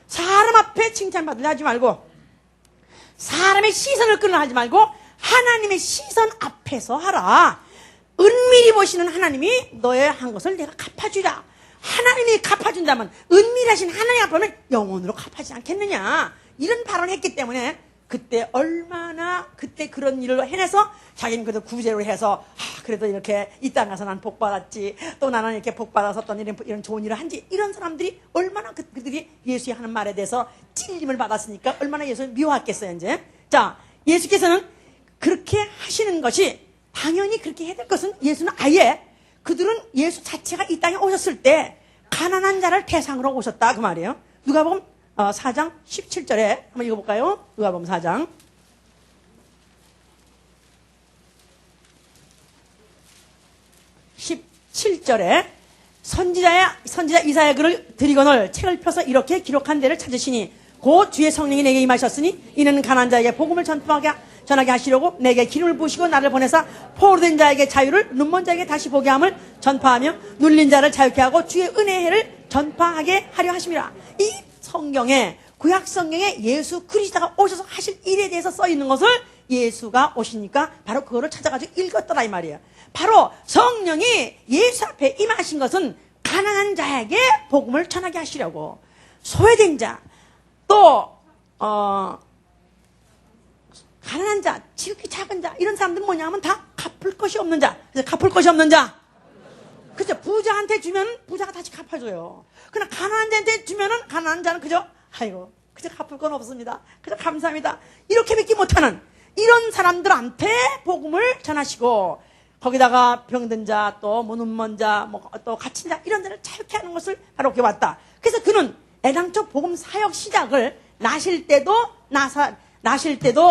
사람 앞에 칭찬받으려 하지 말고 사람의 시선을 끌으려 하지 말고 하나님의 시선 앞에서 하라. 은밀히 보시는 하나님이 너의 한 것을 내가 갚아주라. 하나님이 갚아준다면 은밀하신 하나님 앞에는 영원으로 갚아주지 않겠느냐. 이런 발언을 했기 때문에 그때 얼마나 그때 그런 일을 해내서 자기는 그래도 구제를 해서 그래도 이렇게 이 땅 가서 난 복 받았지. 또 나는 이렇게 복 받아서 어떤 이런 좋은 일을 한지. 이런 사람들이 얼마나 그들이 예수의 하는 말에 대해서 찔림을 받았으니까 얼마나 예수를 미워했겠어요 이제. 자, 예수께서는 그렇게 하시는 것이 당연히 그렇게 해야 될 것은 예수는 아예 그들은 예수 자체가 이 땅에 오셨을 때 가난한 자를 대상으로 오셨다 그 말이에요. 누가복음 4장 17절에 한번 읽어볼까요? 누가복음 4장 17절에 선지자 이사야 글을 드리거늘 책을 펴서 이렇게 기록한 데를 찾으시니 곧 주의 성령이 내게 임하셨으니 이는 가난한 자에게 복음을 전하게 하시려고 내게 기름을 부으시고 나를 보내사 포로된 자에게 자유를 눈먼 자에게 다시 보게 함을 전파하며 눌린 자를 자유케 하고 주의 은혜의 해를 전파하게 하려 하심이라. 이 성경에 구약 성경에 예수 그리스도가 오셔서 하실 일에 대해서 써 있는 것을 예수가 오시니까 바로 그거를 찾아가지고 읽었더라 이 말이에요. 바로 성령이 예수 앞에 임하신 것은 가난한 자에게 복음을 전하게 하시려고 소외된 자 또 가난한 자, 지극히 작은 자 이런 사람들은 뭐냐 하면 다 갚을 것이 없는 자. 그래서 갚을 것이 없는 자. 그죠? 부자한테 주면 부자가 다시 갚아줘요. 그러나 가난한 자한테 주면은 가난한 자는 그저 아이고 그저 갚을 건 없습니다. 그저 감사합니다. 이렇게밖에 못하는 이런 사람들한테 복음을 전하시고, 거기다가 병든 자, 또 눈먼 자, 또 갇힌 자, 이런 데를 자유케 하는 것을 바로 해왔다. 그래서 그는 애당초 복음 사역 시작을 나실 때도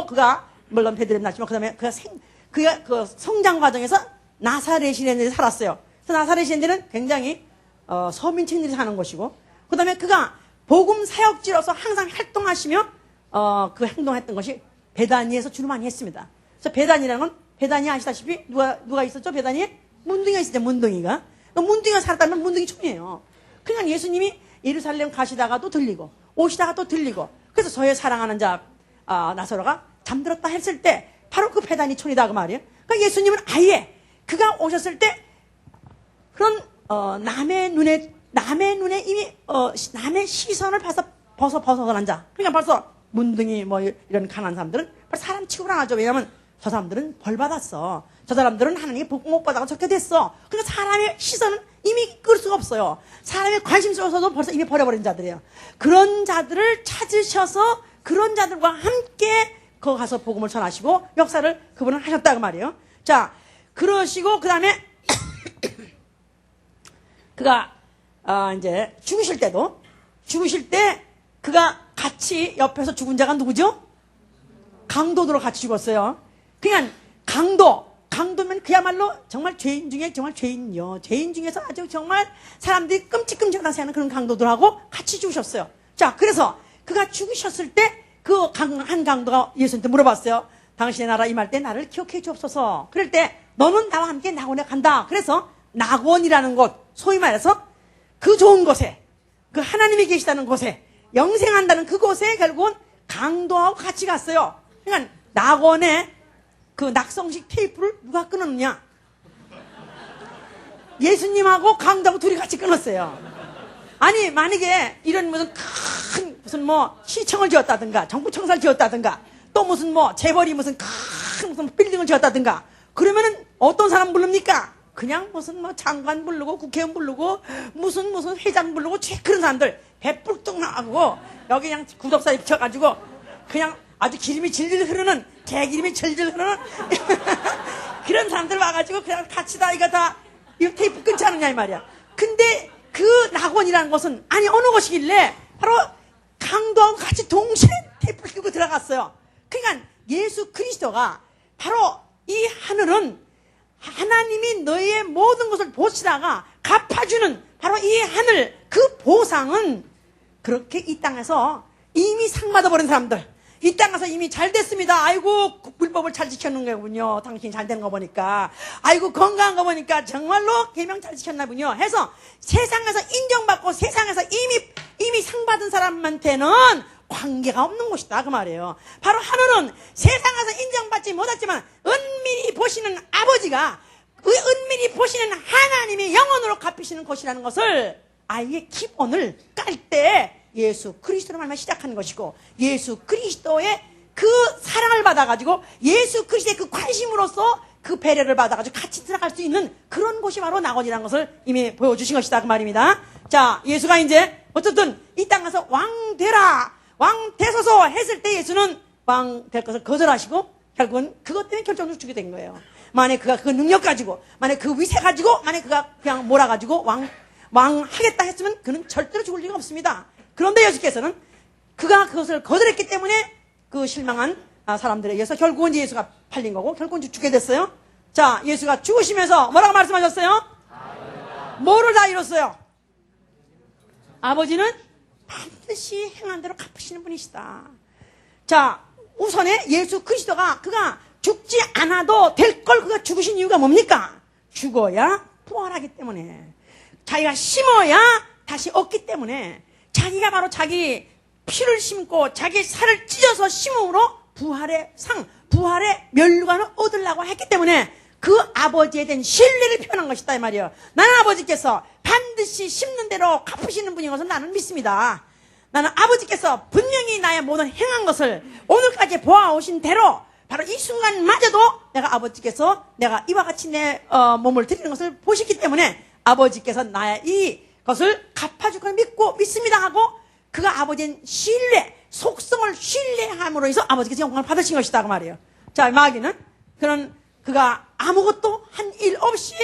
그가, 물론 베들레헴 낳지만, 그 다음에 그가 그 성장 과정에서 나사렛이라는 데 살았어요. 그래서 나사렛이라는 데는 굉장히, 서민층들이 사는 곳이고, 그 다음에 그가 복음 사역지로서 항상 활동하시며, 그 행동했던 것이 베다니에서 주로 많이 했습니다. 그래서 베다니라는 건, 베다니 아시다시피, 누가 있었죠? 베다니에? 문둥이가 있었죠, 문둥이가. 문둥이가 살았다면 문둥이촌이에요. 그러니까 예수님이 예루살렘 가시다가도 들리고, 오시다가 또 들리고, 그래서 저의 사랑하는 자, 나사로가 잠들었다 했을 때, 바로 그 베다니촌이다, 그 말이에요. 그러니까 예수님은 아예, 그가 오셨을 때, 그런, 남의 눈에 이미, 남의 시선을 벗어난 자. 그러니까 벌써 문둥이 이런 가난한 사람들은 벌써 사람 취급을 안 하죠. 왜냐하면 저 사람들은 벌 받았어. 저 사람들은 하나님이 복 못 받아서 저렇게 됐어. 그러니까 사람의 시선은 이미 끌 수가 없어요. 사람의 관심 속에서도 벌써 이미 버려버린 자들이에요. 그런 자들을 찾으셔서 그런 자들과 함께 거기 가서 복음을 전하시고 역사를 그분은 하셨다고 말이에요. 자, 그러시고 그 다음에 그가 이제 죽으실 때 그가 같이 옆에서 죽은 자가 누구죠? 강도들로 같이 죽었어요. 그냥 강도면 그야말로 정말 죄인 중에 정말 죄인이요. 죄인 중에서 아주 정말 사람들이 끔찍끔찍하다 생각하는 그런 강도들하고 같이 죽으셨어요. 자, 그래서 그가 죽으셨을 때 그 한 강도가 예수님한테 물어봤어요. 당신의 나라 임할 때 나를 기억해 주옵소서. 그럴 때 너는 나와 함께 낙원에 간다. 그래서 낙원이라는 곳, 소위 말해서 그 좋은 곳에, 그 하나님이 계시다는 곳에, 영생한다는 그곳에 결국은 강도하고 같이 갔어요. 그러니까 낙원에 그 낙성식 테이프를 누가 끊었느냐? 예수님하고 강도하고 둘이 같이 끊었어요. 아니, 만약에 이런 무슨 시청을 지었다든가, 정부 청사를 지었다든가, 또 무슨 재벌이 무슨 빌딩을 지었다든가, 그러면은 어떤 사람 부릅니까? 그냥 무슨 장관 부르고 국회의원 부르고 무슨 회장 부르고 그런 사람들 배 뿔뚝 나가고 여기 그냥 구독사에 붙여가지고 그냥 아주 기름이 질질 흐르는 개기름이 질질 흐르는 그런 사람들 와가지고 그냥 같이 다 이거 테이프 끊지 않느냐 이 말이야. 근데 그 낙원이라는 것은 아니 어느 곳이길래 바로 강도하고 같이 동시에 테이프를 끼고 들어갔어요. 그러니까 예수 그리스도가 바로 이 하늘은 하나님이 너희의 모든 것을 보시다가 갚아주는 바로 이 하늘, 그 보상은 그렇게 이 땅에서 이미 상 받아버린 사람들, 이 땅에서 이미 잘 됐습니다. 아이고 불법을 잘 지켰는 거군요. 당신이 잘 되는 거 보니까. 아이고 건강한 거 보니까 정말로 계명 잘 지켰나 군요. 해서 세상에서 인정받고 세상에서 이미 상 받은 사람한테는 관계가 없는 곳이다 그 말이에요. 바로 하늘은 세상에서 인정받지 못했지만 은밀히 보시는 아버지가 은밀히 보시는 하나님이 영원으로 갚으시는 곳이라는 것을 아예 기본을 깔 때 예수 그리스도로 말미암아 시작하는 것이고, 예수 그리스도의 그 사랑을 받아가지고 예수 그리스도의 그 관심으로서 그 배려를 받아가지고 같이 들어갈 수 있는 그런 곳이 바로 낙원이라는 것을 이미 보여주신 것이다 그 말입니다. 자, 예수가 이제 어쨌든 이 땅에서 왕 되라, 왕 되소서 했을 때 예수는 왕 될 것을 거절하시고 결국은 그것 때문에 결정적으로 죽게 된 거예요. 만약 그가 그 능력 가지고, 만약 그 위세 가지고, 만약 그가 그냥 몰아가지고 왕 하겠다 했으면 그는 절대로 죽을 리가 없습니다. 그런데 예수께서는 그가 그것을 거절했기 때문에 그 실망한 사람들에 의해서 결국은 예수가 팔린 거고 결국은 죽게 됐어요. 자, 예수가 죽으시면서 뭐라고 말씀하셨어요? 뭐를 다 이뤘어요? 아버지는 반드시 행한 대로 갚으시는 분이시다. 자, 우선에 예수 그리스도가 그가 죽지 않아도 될 걸 그가 죽으신 이유가 뭡니까? 죽어야 부활하기 때문에, 자기가 심어야 다시 얻기 때문에, 자기가 바로 자기 피를 심고 자기 살을 찢어서 심음으로 부활의 상, 부활의 멸류관을 얻으려고 했기 때문에 그 아버지에 대한 신뢰를 표현한 것이다 이 말이에요. 나는 아버지께서 반드시 심는 대로 갚으시는 분인 것을 나는 믿습니다. 나는 아버지께서 분명히 나의 모든 행한 것을 오늘까지 보아오신 대로 바로 이 순간마저도 내가 아버지께서 내가 이와 같이 내 몸을 드리는 것을 보셨기 때문에 아버지께서 나의 이 것을 갚아줄 걸 믿고 믿습니다 하고 그가 아버지는 신뢰, 속성을 신뢰함으로 해서 아버지께서 영광을 받으신 것이다 그 말이에요. 자, 마귀는 그가 아무것도 한 일 없이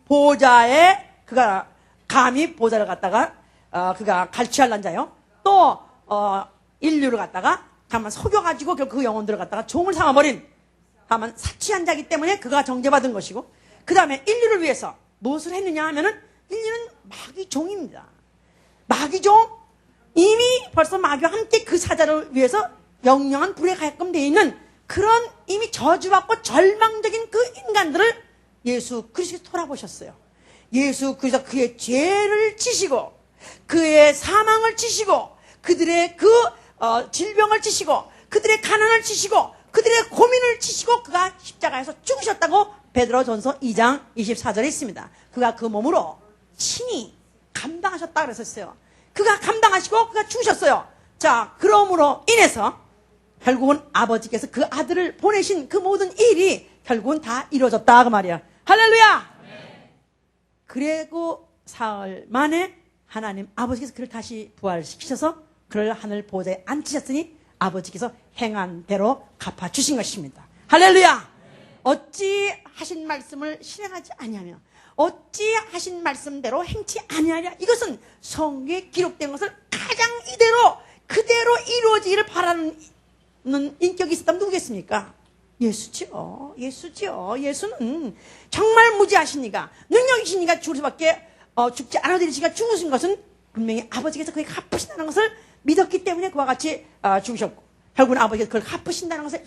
보좌에 그가 감히 보좌를 갖다가 그가 갈취할란 자요. 또 인류를 갖다가 다만 속여가지고 결국 그 영혼들을 갖다가 종을 삼아버린 다만 사치한 자이기 때문에 그가 정죄받은 것이고, 그 다음에 인류를 위해서 무엇을 했느냐 하면은 인류는 마귀 종입니다. 마귀 종, 이미 벌써 마귀와 함께 그 사자를 위해서 영영한 불에 가게끔 되어 있는 그런 이미 저주받고 절망적인 그 인간들을 예수 그리스도께서 돌아보셨어요. 예수 그리스도 그의 죄를 지시고 그의 사망을 지시고 그들의 그 질병을 지시고 그들의 가난을 지시고 그들의 고민을 지시고 그가 십자가에서 죽으셨다고 베드로전서 2장 24절에 있습니다. 그가 그 몸으로 친히 감당하셨다 그랬었어요. 그가 감당하시고 그가 죽으셨어요. 자, 그러므로 인해서 결국은 아버지께서 그 아들을 보내신 그 모든 일이 결국은 다 이루어졌다 그 말이야. 할렐루야. 그리고 사흘 만에 하나님 아버지께서 그를 다시 부활시키셔서 그를 하늘 보좌에 앉히셨으니 아버지께서 행한 대로 갚아주신 것입니다. 할렐루야. 어찌 하신 말씀을 실행하지 아니하며 어찌 하신 말씀대로 행치 아니하랴. 이것은 성경에 기록된 것을 가장 이대로 그대로 이루어지기를 바라는 인격이 있었다면 누구겠습니까? 예수지요. 예수지요. 예수는 정말 무지하시니까 능력이시니까 죽을 수밖에 죽지 않아드리시니까 죽으신 것은 분명히 아버지께서 그에게 갚으신다는 것을 믿었기 때문에 그와 같이 죽으셨고, 결국은 아버지께서 그걸 갚으신다는 것을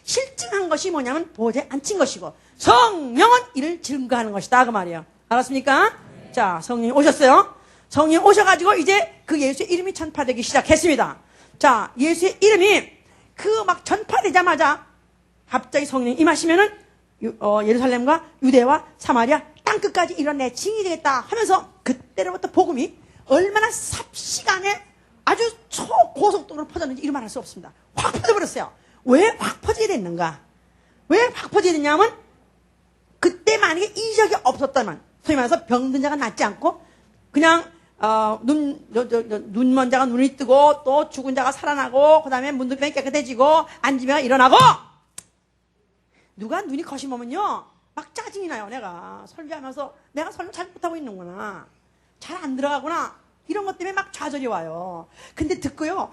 실증한 것이 뭐냐면 보좌에 앉힌 것이고, 성령은 이를 증거하는 것이다 그 말이에요. 알았습니까? 네. 자, 성령이 오셨어요. 성령이 오셔가지고 이제 그 예수의 이름이 전파되기 시작했습니다. 자, 예수의 이름이 그 막 전파되자마자 갑자기 성령이 임하시면은 예루살렘과 유대와 사마리아 땅끝까지 이런 내 증인이 되겠다 하면서 그때로부터 복음이 얼마나 삽시간에 아주 초고속도로로 퍼졌는지 이루 말할 수 없습니다. 확 퍼져버렸어요. 왜 확 퍼지게 됐는가? 왜 확 퍼지게 됐냐면 그때 만약에 이적이 없었다면, 소위 말해서 병든 자가 낫지 않고 그냥 눈먼 자가 눈이 뜨고 또 죽은 자가 살아나고 그 다음에 문둥병이 깨끗해지고 앉으면 일어나고, 누가 눈이 거심하면요 막 짜증이 나요. 내가 설교하면서 내가 설교 잘 못하고 있는구나, 잘 안 들어가구나, 이런 것 때문에 막 좌절이 와요. 근데 듣고요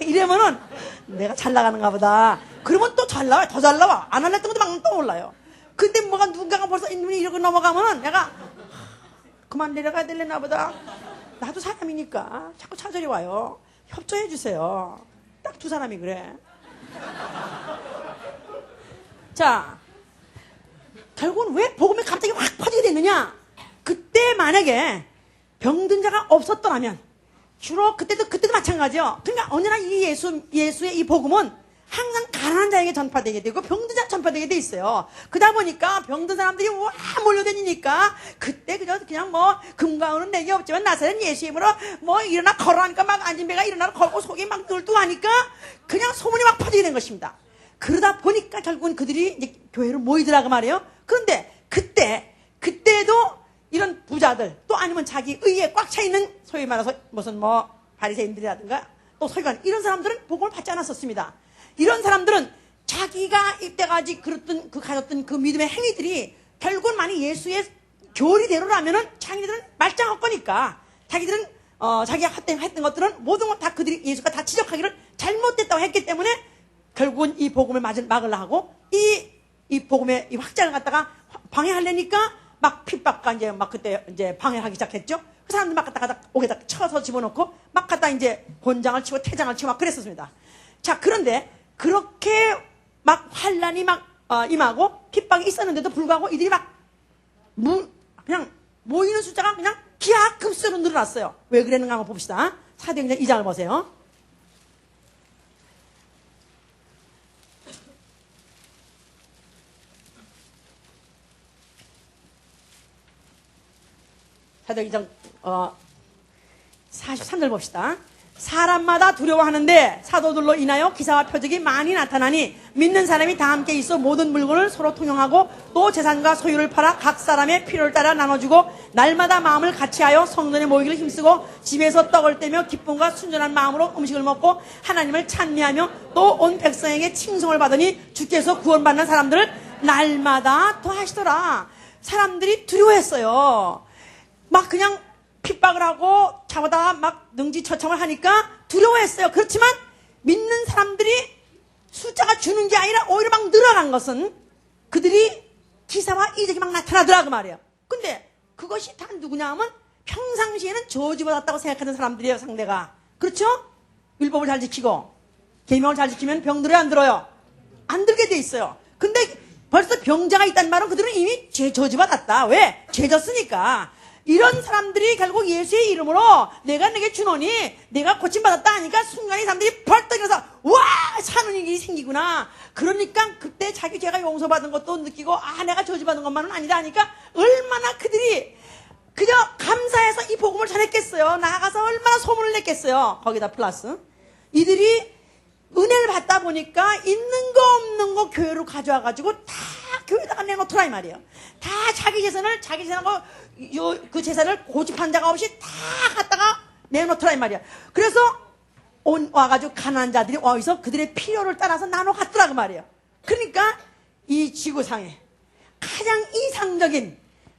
이러면은 내가 잘 나가는가 보다. 그러면 또 잘 나와요. 더 잘 나와. 안 할랬던 것도 막 떠올라요. 근데 뭐가 누군가가 벌써 눈이 이렇게 넘어가면은 내가 그만 내려가야 되려나 보다. 나도 사람이니까 자꾸 좌절이 와요. 협조해 주세요. 딱 두 사람이 그래. 자, 결국은 왜 복음이 갑자기 확 퍼지게 됐느냐? 그때 만약에 병든 자가 없었더라면, 주로 그때도 마찬가지요. 그러니까 언제나 이 예수의 이 복음은 항상 가난한 자에게 전파되게 되고 병든 자 전파되게 돼 있어요. 그러다 보니까 병든 사람들이 와 몰려다니니까 그때 그냥 뭐 금과 은은 내게 없지만 나사렛 예수 이름으로 뭐 일어나 걸어하니까 막 앉은 배가 일어나 걸고 속이 막 눌도 하니까 그냥 소문이 막 퍼지게 된 것입니다. 그러다 보니까 결국은 그들이 이제 교회로 모이더라 그 말이에요. 그런데 그때도 이런 부자들 또 아니면 자기 의에 꽉 차 있는 소위 말해서 무슨 뭐 바리새인들이라든가 또 서기관 이런 사람들은 복음을 받지 않았었습니다. 이런 사람들은 자기가 이때까지 가졌던 그 믿음의 행위들이 결국은 만약 예수의 교리대로라면은 자기들은 말짱할 거니까 자기들은 자기가 했던 것들은 모든 것 다 그들이 예수가 다 지적하기를 잘못됐다고 했기 때문에 결국은 이 복음을 막으려 하고 이 복음의 이 확장을 갖다가 방해하려니까 막 핍박과 이제 막 그때 이제 방해하기 시작했죠. 그 사람들 막 갖다가 옥에다 쳐서 집어넣고 막 갖다 이제 권장을 치고 퇴장을 치고 막 그랬었습니다. 자, 그런데 그렇게 막 환란이 막 임하고 핍박이 있었는데도 불구하고 이들이 막 그냥 모이는 숫자가 그냥 기하급수로 늘어났어요. 왜 그랬는가 한번 봅시다. 사도행전 2장을 보세요. 사도행전 43절 봅시다. 사람마다 두려워하는데 사도들로 인하여 기사와 표적이 많이 나타나니 믿는 사람이 다 함께 있어 모든 물건을 서로 통용하고 또 재산과 소유를 팔아 각 사람의 필요를 따라 나눠주고 날마다 마음을 같이하여 성전에 모이기를 힘쓰고 집에서 떡을 떼며 기쁨과 순전한 마음으로 음식을 먹고 하나님을 찬미하며 또 온 백성에게 칭송을 받으니 주께서 구원받는 사람들을 날마다 더하시더라. 사람들이 두려워했어요. 막 그냥 핍박을 하고 잡아다가 막 능지처참을 하니까 두려워했어요. 그렇지만 믿는 사람들이 숫자가 주는 게 아니라 오히려 막 늘어난 것은 그들이 기사와 이적이 막 나타나더라 그 말이에요. 근데 그것이 다 누구냐 하면 평상시에는 저주받았다고 생각하는 사람들이에요. 상대가. 그렇죠? 율법을 잘 지키고 계명을 잘 지키면 병 들어요 안 들어요? 안 들게 돼 있어요. 근데 벌써 병자가 있다는 말은 그들은 이미 저주받았다. 왜? 죄졌으니까. 이런 사람들이 결국 예수의 이름으로 내가 내게 주노니 내가 고침받았다 하니까 순간에 사람들이 벌떡 일어나서 와! 사는 일이 생기구나. 그러니까 그때 자기 죄가 용서받은 것도 느끼고 아 내가 저주받은 것만은 아니다 하니까 얼마나 그들이 그저 감사해서 이 복음을 전했겠어요. 나아가서 얼마나 소문을 냈겠어요. 거기다 플러스 이들이 은혜를 받다 보니까 있는 거 없는 거 교회로 가져와가지고 다 교회에다가 내놓더라 이 말이에요. 다 자기 재산하고 그 재산을 고집한 자가 없이 다 갖다가 내놓더라 이 말이야. 그래서 와가지고 가난한 자들이 와서 그들의 필요를 따라서 나눠 갔더라 그 말이에요. 그러니까 이 지구상에 가장 이상적인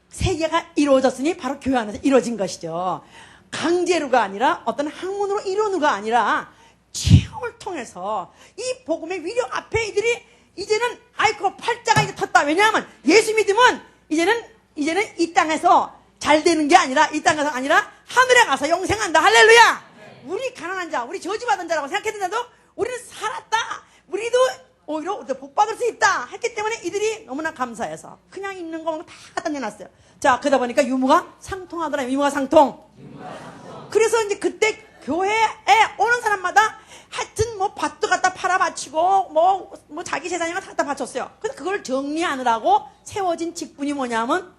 세계가 이루어졌으니 바로 교회 안에서 이루어진 것이죠. 강제로가 아니라 어떤 학문으로 이론으로가 아니라 체험을 통해서 이 복음의 위력 앞에 이들이 이제는 아이고 팔자가 이제 텄다. 왜냐하면 예수 믿으면 이제는 이 땅에서 잘 되는 게 아니라 이 땅에서 아니라 하늘에 가서 영생한다. 할렐루야. 우리 가난한 자, 우리 저주받은 자라고 생각했는데도 우리는 살았다. 우리도 오히려 복 받을 수 있다 했기 때문에 이들이 너무나 감사해서 그냥 있는 거 다 갖다 내놨어요. 자 그러다 보니까 유무가 상통하더라. 유무가 상통. 그래서 이제 그때 교회에 오는 사람마다 하여튼 뭐 밭도 갖다 팔아 바치고 뭐 자기 재산이나 갖다 바쳤어요. 그래서 그걸 정리하느라고 세워진 직분이 뭐냐면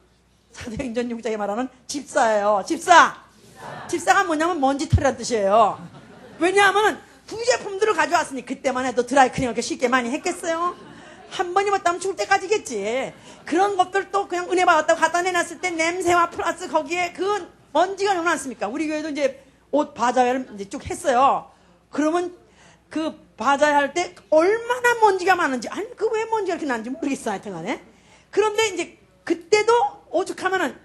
사도행전 6장에 말하는 집사예요. 집사가 뭐냐면 먼지털이라는 뜻이에요. 왜냐하면 부제품들을 가져왔으니 그때만 해도 드라이클닝을 이렇게 쉽게 많이 했겠어요? 한 번 입었다면 죽을 때까지겠지. 그런 것들도 그냥 은혜 받았다고 갖다 내놨을 때 냄새와 플러스 거기에 그 먼지가 너무 많습니까? 우리 교회도 이제 옷 바자회를 이제 쭉 했어요. 그러면 그 바자회 할 때 얼마나 먼지가 많은지, 아니, 그 왜 먼지가 이렇게 나는지 모르겠어, 하여튼 간에. 그런데 이제 그때도 오죽하면은,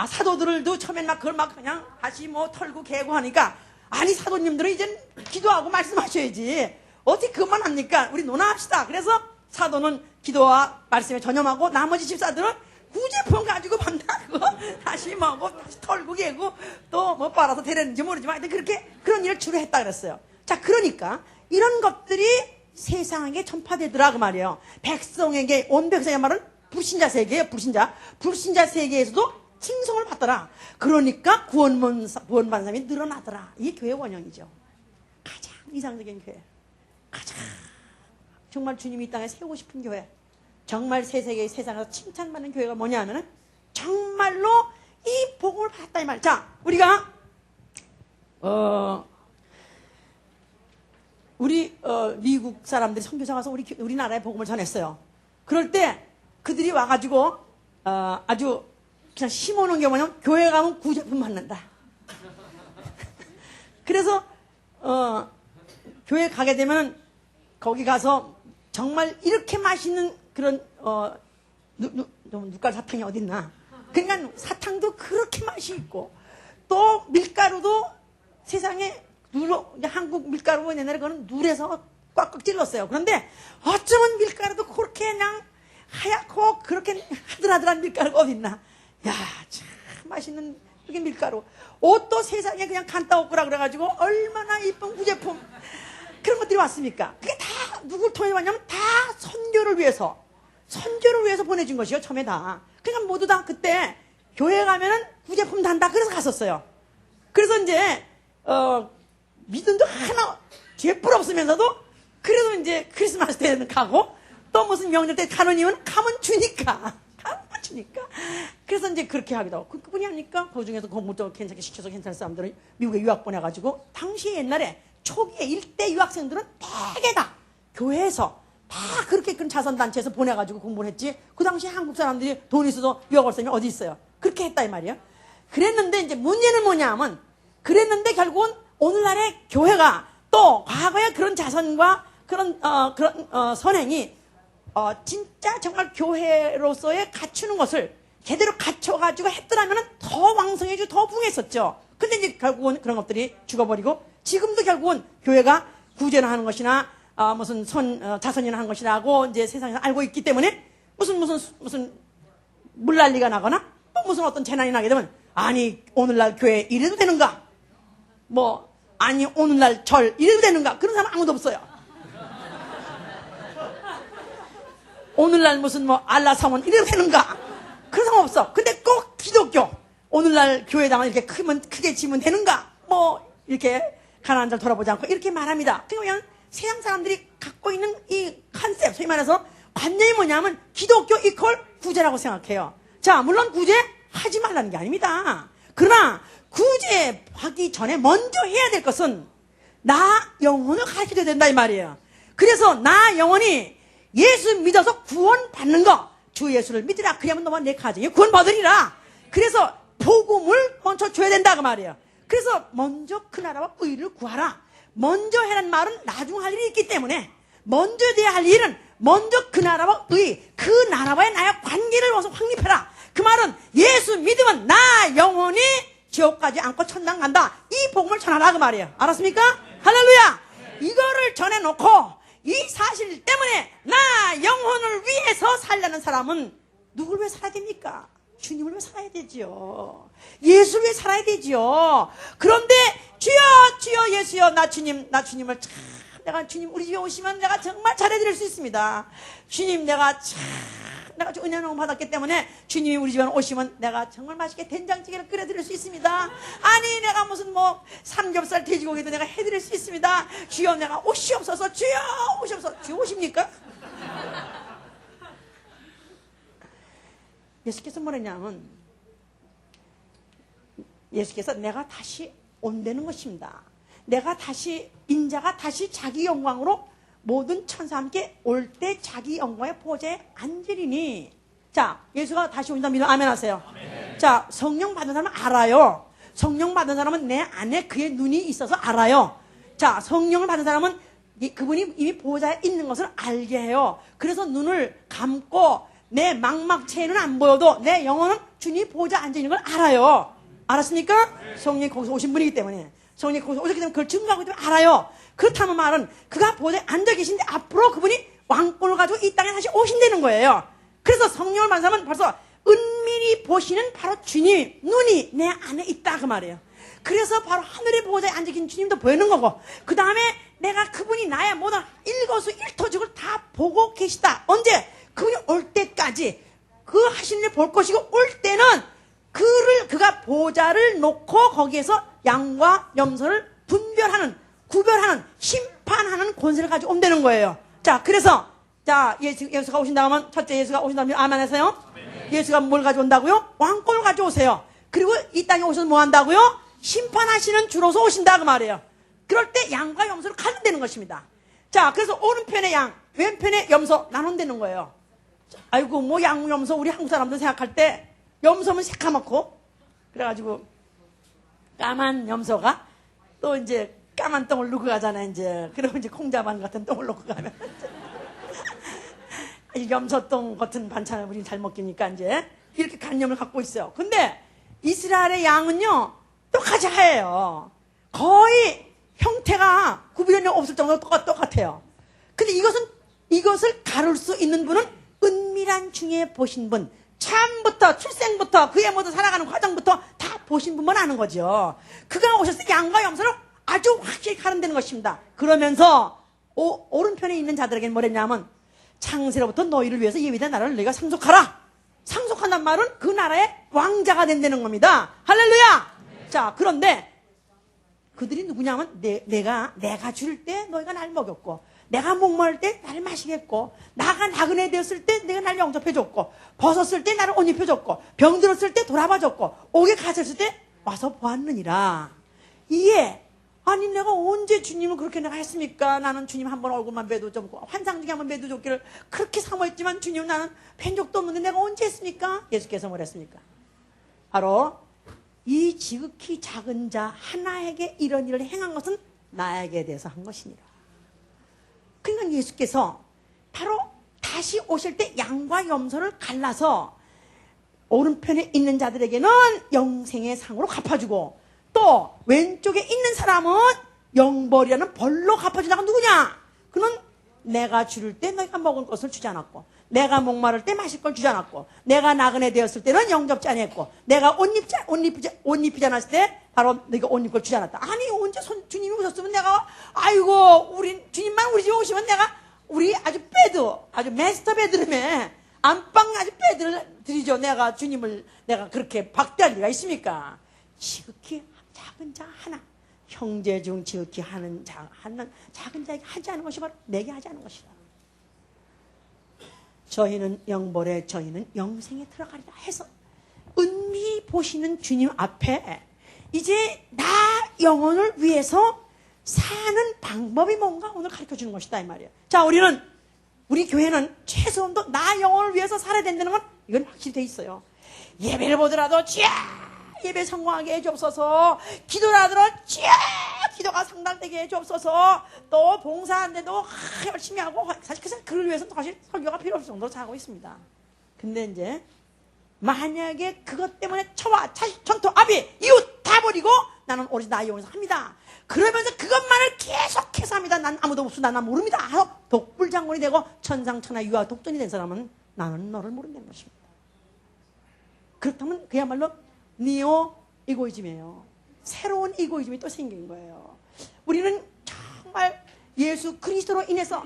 사도들도 처음엔 막 그걸 막 그냥 다시 뭐 털고 개고 하니까, 아니, 사도님들은 이젠 기도하고 말씀하셔야지. 어떻게 그것만 합니까? 우리 논합시다. 그래서 사도는 기도와 말씀에 전념하고 나머지 집사들은 구제품 가지고 밤낮 그거 다시 먹고 다시 털고 개고 또 뭐 빨아서 데렸는지 모르지만 하여튼 그렇게 그런 일을 주로 했다 그랬어요. 자 그러니까 이런 것들이 세상에게 전파되더라 그 말이에요. 백성에게 온 백성의 말은 불신자 세계예요. 불신자 세계에서도 칭송을 받더라. 그러니까 구원받는 사람이 늘어나더라. 이게 교회 원형이죠. 가장 이상적인 교회, 가장 정말 주님이 이 땅에 세우고 싶은 교회, 정말 세세계의 세상에서 칭찬받는 교회가 뭐냐 하면은 정말로 이 복음을 받았다 이 말. 자, 우리가 미국 사람들이 선교사 가서 우리나라에 복음을 전했어요. 그럴 때 그들이 와가지고 아주 그냥 심어놓은 게 뭐냐면 교회 가면 구제품 받는다. 그래서 교회 가게 되면 거기 가서 정말 이렇게 맛있는 그런 누깔 사탕이 어딨나. 그러니까 사탕도 그렇게 맛이 있고 또 밀가루도 세상에 한국 밀가루 옛날에 그거는 누래서 꽉꽉 찔렀어요. 그런데 어쩌면 밀가루도 그렇게 그냥 하얗고 그렇게 하들하들한 밀가루가 어딨나. 야, 참 맛있는 그게 밀가루. 옷도 세상에 그냥 간따 옷구라 그래가지고 얼마나 이쁜 구제품 그런 것들이 왔습니까? 그게 다 누굴 통해 왔냐면 다 선교를 위해서 보내준 것이요. 처음에 다. 그러니까 모두 다 그때 교회 가면은 구제품 단다 그래서 갔었어요. 그래서 이제 믿음도 하나 죄뿔 없으면서도 그래도 이제 크리스마스 때는 가고 또 무슨 명절 때 가는 이유는 가면 주니까. 갖추니까. 그래서 이제 그렇게 하기도 하고. 그분이 하니까 그 중에서 공부도 괜찮게 시켜서 괜찮은 사람들은 미국에 유학 보내가지고 당시 옛날에 초기에 일대 유학생들은 되게 다 교회에서 다 그렇게 큰 자선단체에서 보내가지고 공부를 했지. 그 당시 한국 사람들이 돈 있어도 유학 올 사람이 어디 있어요. 그렇게 했다 이 말이에요. 그랬는데 이제 문제는 뭐냐면 그랬는데 결국은 오늘날의 교회가 또 과거의 그런 자선과 그런 선행이 진짜 정말 교회로서의 갖추는 것을 제대로 갖춰가지고 했더라면 더 왕성해지고 더 부흥했었죠. 근데 이제 결국은 그런 것들이 죽어버리고 지금도 결국은 교회가 구제를 하는 것이나 무슨 자선이나 하는 것이라고 이제 세상에서 알고 있기 때문에 무슨 물난리가 나거나 또 무슨 어떤 재난이 나게 되면 아니 오늘날 교회 이래도 되는가? 아니 오늘날 절 이래도 되는가? 그런 사람 아무도 없어요. 오늘날 무슨 알라 사원 이래도 되는가? 그런 사람 없어. 근데 꼭 기독교 오늘날 교회당을 이렇게 크게 지면 되는가? 이렇게 가난한 자를 돌아보지 않고 이렇게 말합니다. 그러면 세상 사람들이 갖고 있는 이 컨셉, 소위 말해서 관념이 뭐냐면 기독교 이퀄 구제라고 생각해요. 자, 물론 구제하지 말라는 게 아닙니다. 그러나 구제하기 전에 먼저 해야 될 것은 나 영혼을 가르쳐야 된다 이 말이에요. 그래서 나 영혼이 예수 믿어서 구원받는 거, 주 예수를 믿으라. 그러면 너와 내 가정이 구원받으리라. 그래서 복음을 먼저 줘야 된다 그 말이에요. 그래서 먼저 그 나라와 의를 구하라. 먼저 해라는 말은 나중 할 일이 있기 때문에 먼저 돼야 할 일은 먼저 그 나라와 그 나라와의 나의 관계를 와서 확립해라. 그 말은 예수 믿으면 나 영혼이 지옥 가지 않고 천당 간다. 이 복음을 전하라 그 말이에요. 알았습니까? 할렐루야. 이거를 전해놓고 이 사실 때문에 나 영혼을 위해서 살려는 사람은 누굴 위해 살아야 됩니까? 주님을 위해 살아야 되지요. 예수를 위해 살아야 되지요. 그런데 주여 예수여 나 주님을 참 내가 주님 우리 집에 오시면 내가 정말 잘해드릴 수 있습니다. 주님 내가 좀 은혜를 받았기 때문에 주님이 우리 집에 오시면 내가 정말 맛있게 된장찌개를 끓여드릴 수 있습니다. 아니 내가 무슨 삼겹살 돼지고기도 내가 해드릴 수 있습니다. 주여 내가 오시옵소서. 주여 오시옵소서. 주여 오십니까? 예수께서 뭐랬냐면 예수께서 내가 다시 온다는 것입니다. 내가 다시 인자가 다시 자기 영광으로 모든 천사와 함께 올 때 자기 영광의 보좌에 앉으리니. 자, 예수가 다시 온다 믿으면 아멘 하세요. 아멘. 자, 성령 받은 사람은 알아요. 성령 받은 사람은 내 안에 그의 눈이 있어서 알아요. 자, 성령을 받은 사람은 그분이 이미 보좌에 있는 것을 알게 해요. 그래서 눈을 감고 내 망막체에는 안 보여도 내 영혼은 주님 보좌에 앉아있는 걸 알아요. 알았습니까? 네. 성령이 거기서 오신 분이기 때문에 성령이 거기서 오셨기 때문에 그걸 증거하기 때문에 알아요. 그렇다는 말은 그가 보좌에 앉아 계신데 앞으로 그분이 왕권을 가지고 이 땅에 다시 오신다는 거예요. 그래서 성령을 받는 사람은 벌써 은밀히 보시는 바로 주님 눈이 내 안에 있다 그 말이에요. 그래서 바로 하늘의 보좌에 앉아 계신 주님도 보이는 거고 그 다음에 내가 그분이 나의 모든 일거수일투족을 다 보고 계시다. 언제? 그분이 올 때까지 그 하시는 일 볼 것이고 올 때는 그가 보좌를 놓고 거기에서 양과 염소를 구별하는 심판하는 권세를 가지고 온다는 거예요. 자, 그래서 예수가 오신다면 첫째 예수가 오신다면 아멘 하세요. 네. 예수가 뭘 가져온다고요? 왕권을 가져오세요. 그리고 이 땅에 오셔서 뭐 한다고요? 심판하시는 주로서 오신다 그 말이에요. 그럴 때 양과 염소를 가른다는 것입니다. 자, 그래서 오른편의 양, 왼편의 염소 나눈다는 거예요. 아이고 양, 염소 우리 한국 사람들 생각할 때 염소면 새까맣고 그래가지고 까만 염소가 또 이제 까만 똥을 누고 가잖아 이제. 그러면 이제 콩자반 같은 똥을 놓고 가면 염소똥 같은 반찬을 우리는 잘 먹기니까 이제 이렇게 관념을 갖고 있어요. 근데 이스라엘의 양은요 똑같이 하얘요. 거의 형태가 구별이 없을 정도로 똑같아요. 근데 이것을 가를 수 있는 분은 은밀한 중에 보신 분, 처음부터 출생부터 그의 모든 살아가는 과정부터 다 보신 분만 아는 거죠. 그가 오셔서 양과 염소를 아주 확실히 가른다는 것입니다. 그러면서 오른편에 있는 자들에게는 뭐랬냐면 창세로부터 너희를 위해서 예비된 나라를 너희가 상속하라. 상속한단 말은 그 나라의 왕자가 된다는 겁니다. 할렐루야. 네. 자, 그런데 그들이 누구냐면 내가 줄 때 너희가 날 먹였고 내가 목마를 때 나를 마시게 했고, 나가 나그네 되었을 때 내가 나를 영접해줬고, 벗었을 때 나를 옷 입혀줬고, 병들었을 때 돌아봐줬고, 옥에 갇혔을 때 와서 보았느니라. 이게 아니 내가 언제 주님을 그렇게 내가 했습니까? 나는 주님 한 번 얼굴만 봬도 좀 환상 중에 한 번 봬도 좋기를 그렇게 사모했지만 주님 나는 뵌 적도 없는데 내가 언제 했습니까? 예수께서 뭘 했습니까? 바로 이 지극히 작은 자 하나에게 이런 일을 행한 것은 나에게 대해서 한 것이니라. 그러니까 예수께서 바로 다시 오실 때 양과 염소를 갈라서 오른편에 있는 자들에게는 영생의 상으로 갚아주고, 또 왼쪽에 있는 사람은 영벌이라는 벌로 갚아주다가 누구냐? 그는 내가 줄일 때 너희가 먹을 것을 주지 않았고, 내가 목마를 때 마실 걸 주지 않았고, 내가 나그네 되었을 때는 영접지 않았고, 내가 옷 입히지 않았을 때 바로 너희가 옷 입을 걸 주지 않았다. 아니 언제 주님이 오셨으면 내가 아이고 우리 주님만 우리 집에 오시면 내가 우리 아주 아주 마스터 베드룸에 안방 아주 베드를 드리죠. 내가 주님을 내가 그렇게 박대할 리가 있습니까? 지극히 작은 자 하나, 형제 중 지극히 하는 작은 자에게 하지 않은 것이 바로 내게 하지 않은 것이다. 저희는 영벌에 저희는 영생에 들어가리라 해서 은밀히 보시는 주님 앞에 이제 나 영혼을 위해서 사는 방법이 뭔가 오늘 가르쳐주는 것이다 이 말이에요. 자, 우리 교회는 최소한도 나 영혼을 위해서 살아야 된다는 건 이건 확실히 돼 있어요. 예배를 보더라도 주야 예배 성공하게 해주옵소서, 기도를 하더라도 주야 기도가 상달되게 해주옵소서, 또 봉사하는데도 열심히 하고, 사실 그를 위해서는 사실 설교가 필요 없을 정도로 잘하고 있습니다. 근데 이제 만약에 그것 때문에 처와 자식 전토 아비 이웃 다 버리고 나는 오로지 나 영혼에서 합니다. 그러면서 그것만을 계속해서 합니다. 난 아무도 없어, 난 모릅니다 하고 독불장군이 되고 천상천하 유아 독존이 된 사람은 나는 너를 모른다는 것입니다. 그렇다면 그야말로 니오 이고이즘이에요. 새로운 이고이즘이 또 생긴 거예요. 우리는 정말 예수 그리스도로 인해서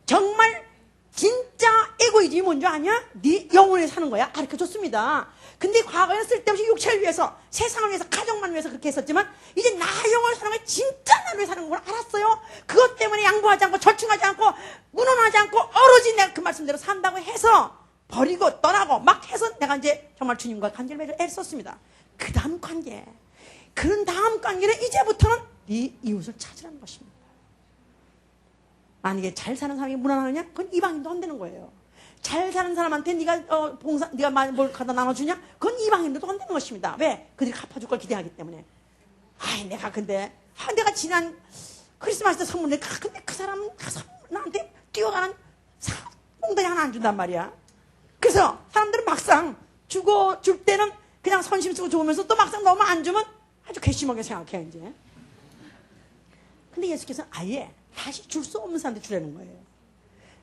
정말 진짜 에고이즘이 뭔지 아냐? 네 영혼에 사는 거야. 가르쳐줬습니다. 근데 과거에는 쓸데없이 육체를 위해서, 세상을 위해서, 가족만 위해서 그렇게 했었지만 이제 나 영혼을 사는 게 진짜 나를 위해 사는 걸 알았어요. 그것 때문에 양보하지 않고 절충하지 않고 무논하지 않고 오로지 내가 그 말씀대로 산다고 해서 버리고 떠나고 막 해서 내가 이제 정말 주님과 관계를 맺어 애를 썼습니다. 그 다음 관계, 그런 다음 관계는 이제부터는 네 이웃을 찾으라는 것입니다. 만약에 잘 사는 사람이 무난하느냐? 그건 이방인도 안 되는 거예요. 잘 사는 사람한테 네가 네가 뭘 갖다 나눠주냐? 그건 이방인도 안 되는 것입니다. 왜? 그들이 갚아줄 걸 기대하기 때문에. 내가 지난 크리스마스 때 선물을 근데 그 사람 나한테 뛰어가는 꽁다리 하나 안 준단 말이야. 그래서 사람들은 막상 줄 때는 그냥 선심 쓰고 좋으면서 또 막상 너무 안 주면 아주 괘씸하게 생각해 이제. 근데 예수께서는 아예 다시 줄 수 없는 사람한테 주라는 거예요.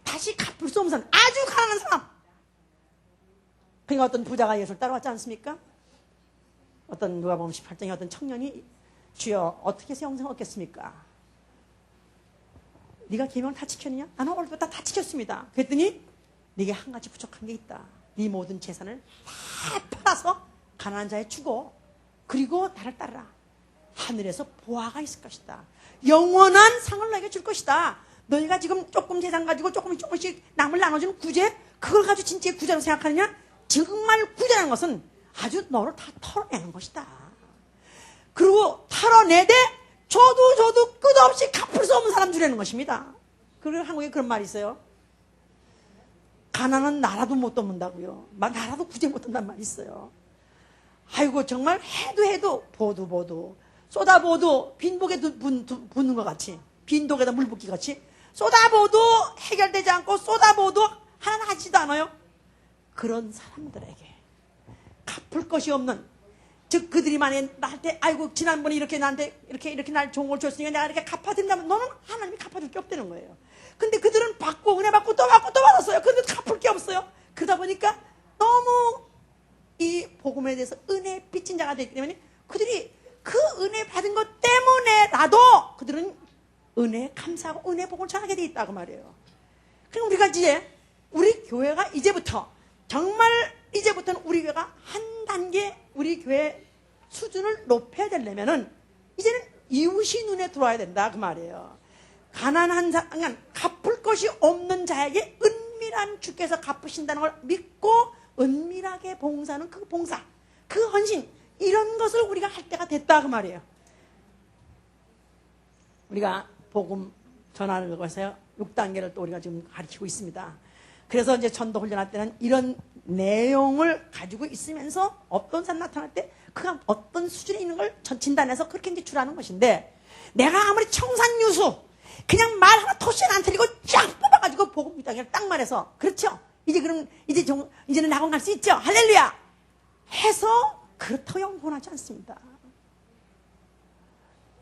다시 갚을 수 없는 사람, 아주 가난한 사람. 그러니까 어떤 부자가 예수를 따라왔지 않습니까? 누가 보면 18장에 어떤 청년이 주여 어떻게 해서 영생을 얻겠습니까? 네가 계명을 다 지켰느냐? 나는 오늘부터 다 지켰습니다. 그랬더니 네게 한 가지 부족한 게 있다. 네 모든 재산을 다 팔아서 가난한 자에 주고 그리고 나를 따르라. 하늘에서 보화가 있을 것이다. 영원한 상을 너에게 줄 것이다. 너희가 지금 조금 재산 가지고 조금씩 남을 나눠주는 구제, 그걸 가지고 진짜 구제라고 생각하느냐? 정말 구제라는 것은 아주 너를 다 털어내는 것이다. 그리고 털어내되 저도 끝없이 갚을 수 없는 사람 주라는 것입니다. 그리고 한국에 그런 말이 있어요. 가난은 나라도 못 돕는다고요. 나라도 구제 못 한다는 말이 있어요. 아이고 정말 해도 보도 쏟아보도 빈복에 붓는 것 같이, 빈독에다 물 붓기 같이 쏟아보도 해결되지 않고 쏟아보도 하나 하지도 않아요. 그런 사람들에게 갚을 것이 없는, 즉 그들이 만약에 나한테 아이고 지난번에 이렇게 나한테 이렇게 날 좋은 걸 줬으니까 내가 이렇게 갚아드린다면 너는 하나님이 갚아줄 게 없다는 거예요. 근데 그들은 받고 은혜 받고 또 받았어요. 근데 갚을 게 없어요. 그러다 보니까 너무 이 복음에 대해서 은혜에 빚진 자가 되기 때문에 그들이 그 은혜 받은 것 때문에라도 그들은 은혜에 감사하고 은혜 복을 전하게 돼 있다고 말이에요. 그럼 우리가 이제 우리 교회가 정말 이제부터는 우리 교회가 한 단계 우리 교회 수준을 높여야 되려면은 이제는 이웃이 눈에 들어와야 된다 그 말이에요. 가난한 사람, 갚을 갚을 것이 없는 자에게 은밀한 주께서 갚으신다는 걸 믿고 은밀하게 봉사하는 그 봉사, 그 헌신, 이런 것을 우리가 할 때가 됐다 그 말이에요. 우리가 복음 전하는 것에서 6단계를 또 우리가 지금 가르치고 있습니다. 그래서 이제 전도 훈련할 때는 이런 내용을 가지고 있으면서 어떤 사람 나타날 때 그가 어떤 수준에 있는 걸 진단해서 그렇게 이제 주라는 것인데, 내가 아무리 청산유수 그냥 말 하나 토시는 안 틀리고 쫙 뽑아가지고 복음 6단계를 딱 말해서, 그렇죠? 이제 그럼 이제는 낙원 갈 수 있죠? 할렐루야! 해서 그렇다고 영혼 구원하지 않습니다.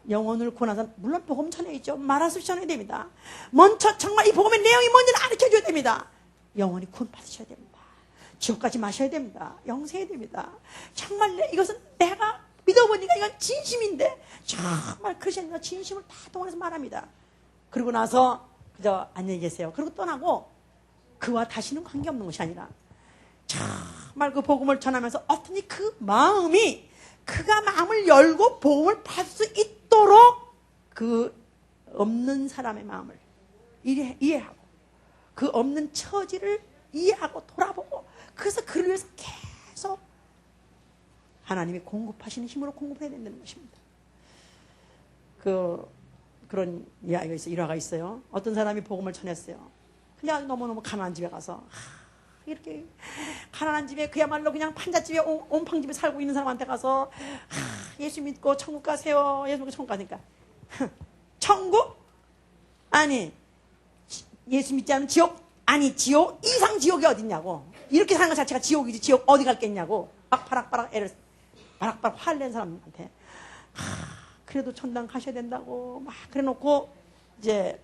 영혼을 구원하서 물론 복음 전해야죠. 말할 수 전해야 됩니다. 먼저 정말 이 복음의 내용이 뭔지를 가르쳐줘야 됩니다. 영혼이 구원 받으셔야 됩니다. 지옥까지 마셔야 됩니다. 영생해야 됩니다. 정말 이것은 내가 믿어보니까 이건 진심인데 정말 크리스천들 진심을 다 동원해서 말합니다. 그러고 나서 그저 안녕히 계세요. 그리고 떠나고 그와 다시는 관계없는 것이 아니라 정말 그 복음을 전하면서 어떠니 그 마음이, 그가 마음을 열고 복음을 받을 수 있도록 그 없는 사람의 마음을 이해하고 그 없는 처지를 이해하고 돌아보고, 그래서 그를 위해서 계속 하나님이 공급하시는 힘으로 공급해야 된다는 것입니다. 그런 이야기가 있어요. 일화가 있어요. 어떤 사람이 복음을 전했어요. 그냥 너무너무 가난한 집에 가서 이렇게 가난한 집에 그야말로 그냥 판잣집에 옹팡집에 살고 있는 사람한테 가서 예수 믿고 천국 가세요. 예수 믿고 천국 가니까 천국? 아니 예수 믿지 않으면 지옥? 아니 지옥 이상 지옥이 어딨냐고. 이렇게 사는 것 자체가 지옥이지 지옥 어디 갈겠냐고 바락바락 화를 낸 사람한테 그래도 천당 가셔야 된다고 막 그래놓고 이제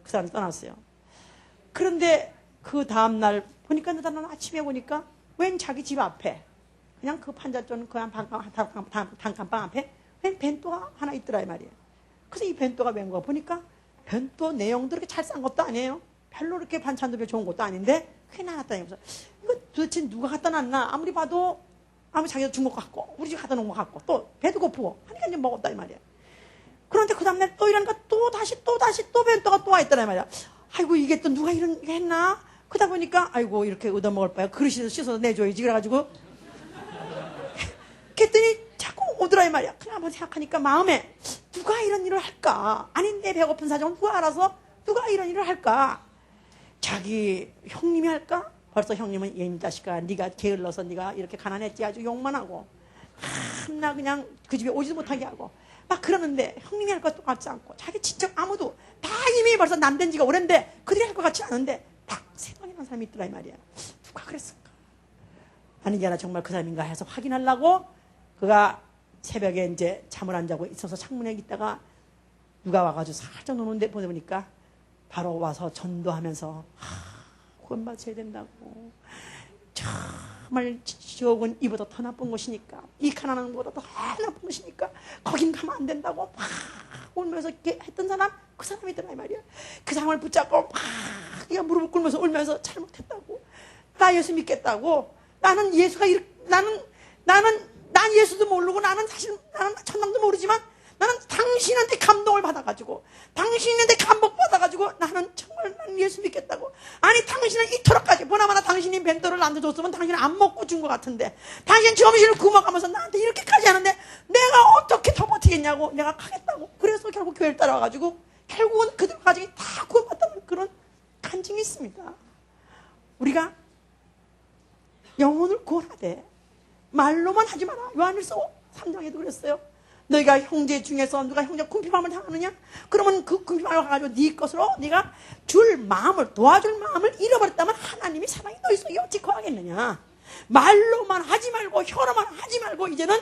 그 사람이 떠났어요. 그런데 그 다음날 보니까 나는 아침에 보니까 웬 자기 집 앞에 그냥 그 판잣존 그 단칸방 앞에 웬 벤또가 하나 있더라 이 말이에요. 그래서 이 벤또가 웬 거야 보니까 벤또 내용도 그렇게 잘 싼 것도 아니에요. 별로 그렇게 반찬도 별로 좋은 것도 아닌데 그게 나왔다니. 그래서 이거 도대체 누가 갖다 놨나. 아무리 봐도 자기가 준 것 같고 우리 집 갖다 놓은 것 같고 또 배도 고프고 하니까 이제 먹었다 이 말이야. 그런데 그 다음날 또 이러니까 또 다시 또 벤또가 또 와 있더라 이 말이야. 아이고 이게 또 누가 이런 게 했나. 그러다 보니까 아이고 이렇게 얻어먹을 바에 그릇에서 씻어서 내줘야지. 그래가지고 그랬더니 자꾸 오더라 이 말이야. 그냥 한번 생각하니까 마음에 누가 이런 일을 할까. 아니 내 배고픈 사정을 누가 알아서 누가 이런 일을 할까. 자기 형님이 할까? 벌써 형님은 얘 자식아 네가 게을러서 네가 이렇게 가난했지 아주 욕만 하고 나 그냥 그 집에 오지도 못하게 하고 막 그러는데 형님이 할 것도 같지 않고 자기 친척 아무도 다 이미 벌써 남된 지가 오랜데 그들이 할 것 같지 않은데 딱 생각이라는 사람이 있더라 이 말이야. 누가 그랬을까? 아니게 하나 정말 그 사람인가 해서 확인하려고 그가 새벽에 이제 잠을 안 자고 있어서 창문에 있다가 누가 와가지고 살짝 노는데 보니까 바로 와서 전도하면서 구원 받아야 된다고. 정말 지옥은 이보다 더 나쁜 것이니까 이 가난한 것보다 더 나쁜 것이니까 거긴 가면 안 된다고 막 울면서 이렇게 했던 사람 그 사람이더라 이 말이야. 그 사람을 붙잡고 막 그냥 무릎을 꿇으면서 울면서 잘못했다고. 나 예수 믿겠다고. 나는 예수가 난 예수도 모르고 나는 천당도 모르지만 나는 당신한테 감동을 받아가지고 당신한테 감복받아가지고 나는 예수 믿겠다고. 아니 당신은 이토록까지 보나마나 당신이 벤또를 나한테 줬으면 당신은 안 먹고 준 것 같은데 당신 점심을 굶어가면서 나한테 이렇게까지 하는데 내가 어떻게 더 버티겠냐고. 내가 가겠다고. 그래서 결국 교회를 따라와가지고 결국은 그들 가정이 다 구원받다는 그런 간증이 있습니다. 우리가 영혼을 구원하되 말로만 하지 마라. 요한일서 3장에도 그랬어요. 너희가 형제 중에서 누가 형제 궁핍함을 당하느냐? 그러면 그 궁핍함을 가지고 네 것으로 네가 줄 마음을 도와줄 마음을 잃어버렸다면 하나님이 사랑이 너희 속에 어찌 거하겠느냐? 말로만 하지 말고 혀로만 하지 말고 이제는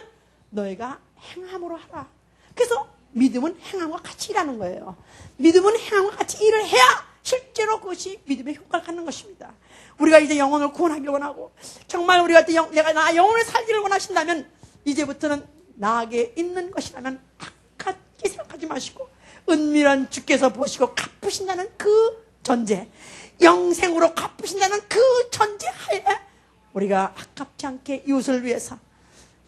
너희가 행함으로 하라. 그래서 믿음은 행함과 같이 일하는 거예요. 믿음은 행함과 같이 일을 해야 실제로 그것이 믿음의 효과를 갖는 것입니다. 우리가 이제 영혼을 구원하기를 원하고 정말 우리가 내가 나 영혼을 살기를 원하신다면 이제부터는 나에게 있는 것이라면 아깝게 생각하지 마시고 은밀한 주께서 보시고 갚으신다는 그 전제, 영생으로 갚으신다는 그 전제하에 우리가 아깝지 않게 이웃을 위해서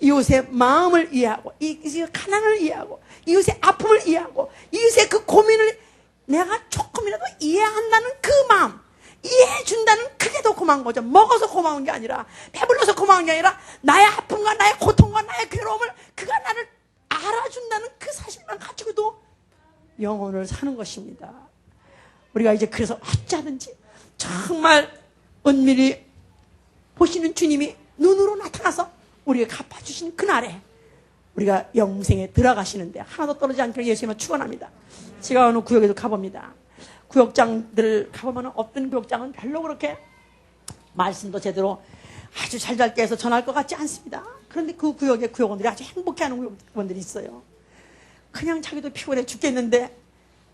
이웃의 마음을 이해하고 이웃의 가난을 이해하고 이웃의 아픔을 이해하고 이웃의 그 고민을 내가 조금이라도 이해한다는 그 마음, 이해해준다는 그게 더 고마운 거죠. 먹어서 고마운 게 아니라, 배불러서 고마운 게 아니라, 나의 아픔과 나의 고통과 나의 괴로움을 그가 나를 알아준다는 그 사실만 가지고도 영혼을 사는 것입니다. 우리가 이제 그래서 어찌하든지 정말 은밀히 보시는 주님이 눈으로 나타나서 우리가 갚아주신 그날에 우리가 영생에 들어가시는데 하나도 떨어지지 않기를 예수님은 축원합니다. 제가 어느 구역에도 가봅니다. 구역장들 가보면 어떤 구역장은 별로 그렇게 말씀도 제대로 아주 잘 해서 전할 것 같지 않습니다. 그런데 그 구역의 구역원들이 아주 행복해하는 구역원들이 있어요. 그냥 자기도 피곤해 죽겠는데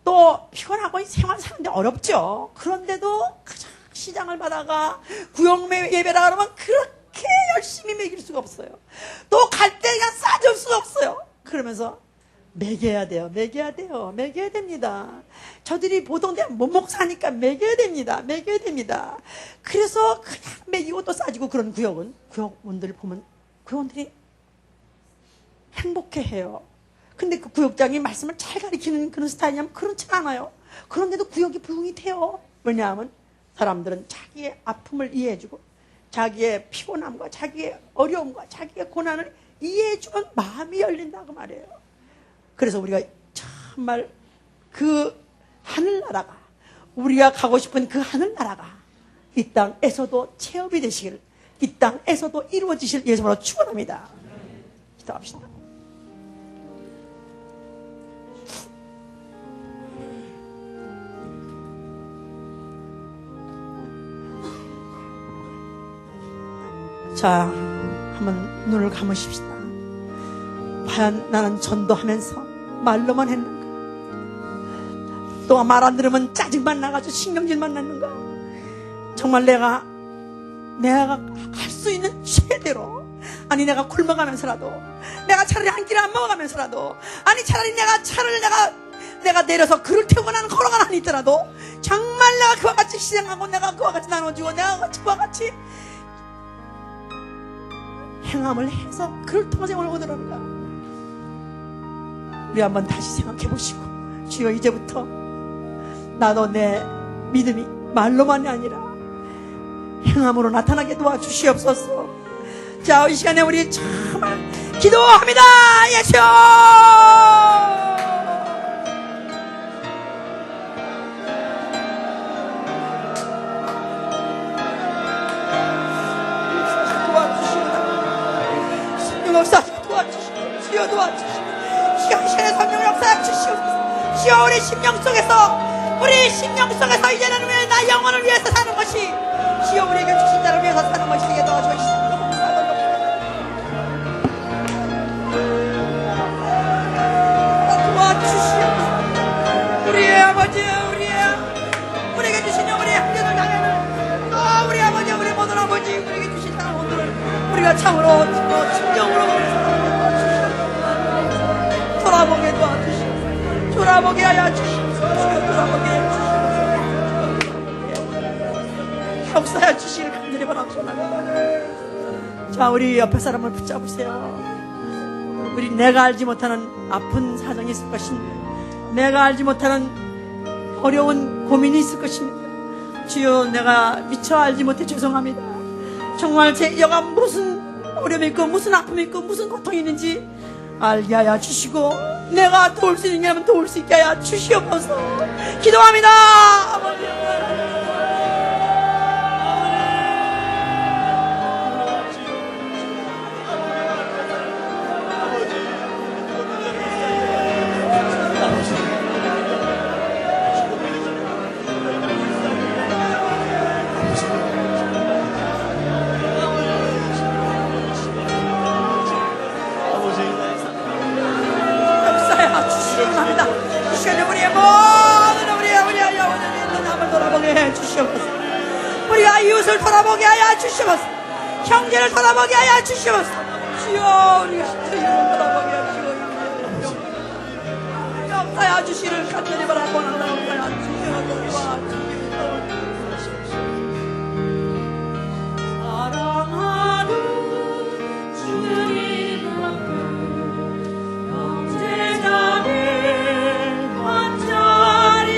또 피곤하고 생활 사는데 어렵죠. 그런데도 그냥 시장을 받아가 구역 예배라 그러면 그렇게 열심히 먹일 수가 없어요. 또 갈 때 그냥 싸줄 수 없어요. 그러면서 먹여야 돼요. 먹여야 돼요. 먹여야 됩니다. 저들이 보통 못 먹고 사니까 먹여야 됩니다. 먹여야 됩니다. 그래서 그냥 먹이고 또 싸지고 그런 구역원들을 보면 구역원들이 행복해해요. 근데 그 구역장이 말씀을 잘 가리키는 그런 스타일이냐면 그렇지 않아요. 그런데도 구역이 부흥이 돼요. 왜냐하면 사람들은 자기의 아픔을 이해해주고 자기의 피곤함과 자기의 어려움과 자기의 고난을 이해해주면 마음이 열린다고 말해요. 그래서 우리가 정말 그 하늘나라가, 우리가 가고 싶은 그 하늘나라가 이 땅에서도 체험이 되시기를, 이 땅에서도 이루어지실 예수님으로 축원합니다. 기도합시다. 자, 한번 눈을 감으십시다. 과연 나는 전도하면서 말로만 했는가? 또 말 안 들으면 짜증만 나가지고 신경질만 났는가? 정말 내가 할 수 있는 최대로, 아니 내가 굶어가면서라도, 내가 차라리 한 끼를 안 먹어가면서라도, 아니 차라리 내가 내려서 그를 태우고 나는 걸어가는 한이 있더라도 정말 내가 그와 같이 시장하고 내가 그와 같이 나눠주고 내가 그와 같이 행함을 해서 그를 통해서 영혼을 얻으려는가? 우리 한번 다시 생각해 보시고, 주여 이제부터 나도 내 믿음이 말로만이 아니라 행함으로 나타나게 도와주시옵소서. 자, 이 시간에 우리 정말 기도합니다. 예수! 역사하시고 도와주시고, 주여 도와주시고, 주여 이 시간에 성령 역사해 주시옵소서. 주여 우리 심령 속에서 이제는 왜 나 영혼을 위해서 사는 것이, 주여 우리에게 주신 자를 위해서 사는 것이 되게 도와주시옵소서. 도와주시옵소서. 우리의 아버지, 우리에게 주신 영혼의 형제들 당에는 또 우리 아버지, 우리 모든 아버지, 우리에게 주신 영혼들을 우리가 참으로 진정으로 돌아보게 도와주시옵소서. 돌아보게 하여 주시옵소서. 돌아보게 하여 주시옵소서. 역사하여 주시길 간절히 바랍니다. 자, 우리 옆에 사람을 붙잡으세요. 우리 내가 알지 못하는 아픈 사정이 있을 것입니다. 내가 알지 못하는 어려운 고민이 있을 것입니다. 주여, 내가 미처 알지 못해 죄송합니다. 정말 제 여가 무슨 어려움이 있고 무슨 아픔이 있고 무슨 고통이 있는지 알게 하여 주시고, 내가 도울 수 있는 게 하면 도울 수 있게 하여 주시옵소서. 기도합니다. 아버지. 우리가 이웃을 돌아보게 하여 주시옵소서. 형제를 돌아보게 하여 주시옵소서. 주여, 우리가 이웃을 돌아보게 하여 주시옵소서. 역사하여 주시를 간절히 바라고 나아가야 주시옵소서. 사랑하는 주님 앞에 형제자를 한자리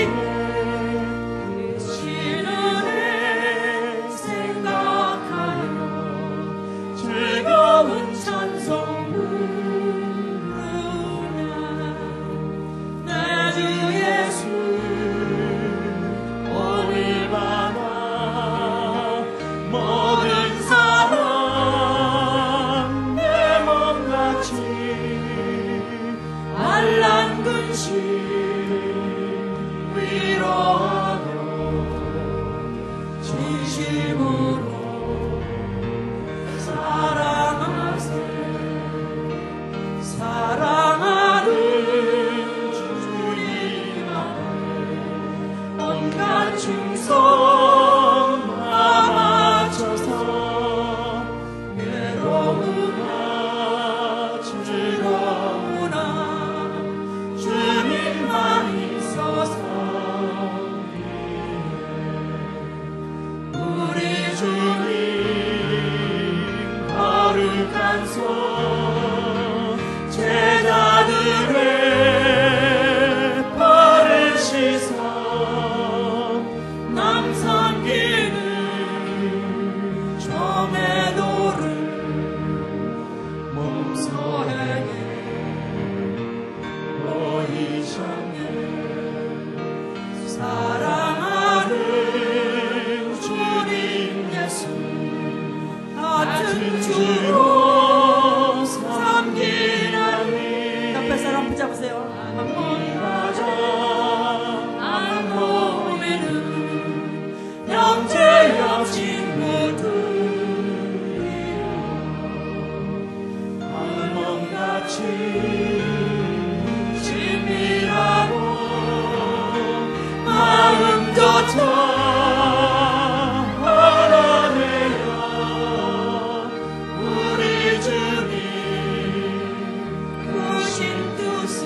제자들의 발을 씻어 남 삼기는 정의 도를 몸소 행해 너희 향해 사랑하는 주님 예수 같은 주로 섬기나니 옆에 사람 붙잡으세요. 한 가자 한 몸에는 형제여 친구들이여 한 몸같이 친밀하고 마음조차 하나되어 우리 주님 크신 뜻을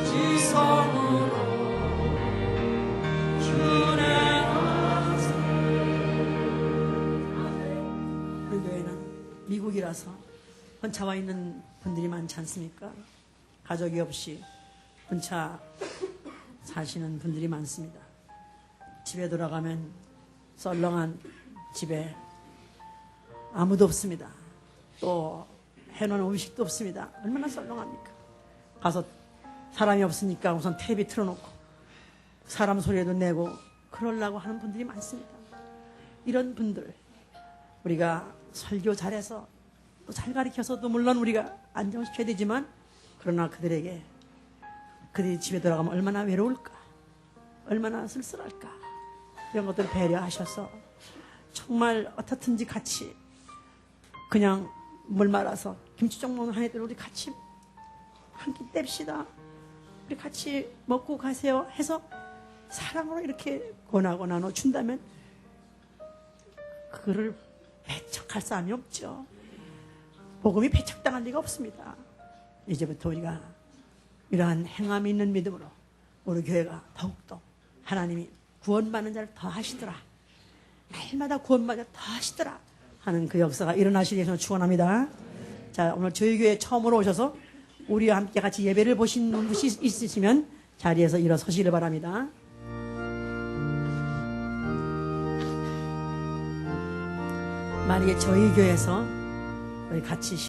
지성으로 준행하세. 우리 교회는 미국이라서 혼자 와 있는 분들이 많지 않습니까? 가족이 없이 혼자 사시는 분들이 많습니다. 집에 돌아가면 썰렁한 집에 아무도 없습니다. 또 해놓은 음식도 없습니다. 얼마나 썰렁합니까? 가서 사람이 없으니까 우선 텔레비 틀어놓고 사람 소리도 내고 그러려고 하는 분들이 많습니다. 이런 분들 우리가 설교 잘해서 또 잘 가르쳐서도 물론 우리가 안정시켜야 되지만 그러나 그들이 집에 돌아가면 얼마나 외로울까, 얼마나 쓸쓸할까, 이런 것들을 배려하셔서 정말 어떻든지 같이 그냥 물 말아서 김치전 먹는 한 애들 우리 같이 한 끼 뗍시다, 우리 같이 먹고 가세요 해서 사랑으로 이렇게 권하고 나눠준다면 그거를 배척할 사람이 없죠. 복음이 배척당할 리가 없습니다. 이제부터 우리가 이러한 행함이 있는 믿음으로 우리 교회가 더욱더 하나님이 구원받는 자를 더 하시더라, 날마다 구원받는 자를 더 하시더라 하는 그 역사가 일어나시기 위해서 축원합니다. 자, 오늘 저희 교회에 처음으로 오셔서 우리와 함께 같이 예배를 보신 분이 있으시면 자리에서 일어서시길 바랍니다. 만약에 저희 교회에서 우리 같이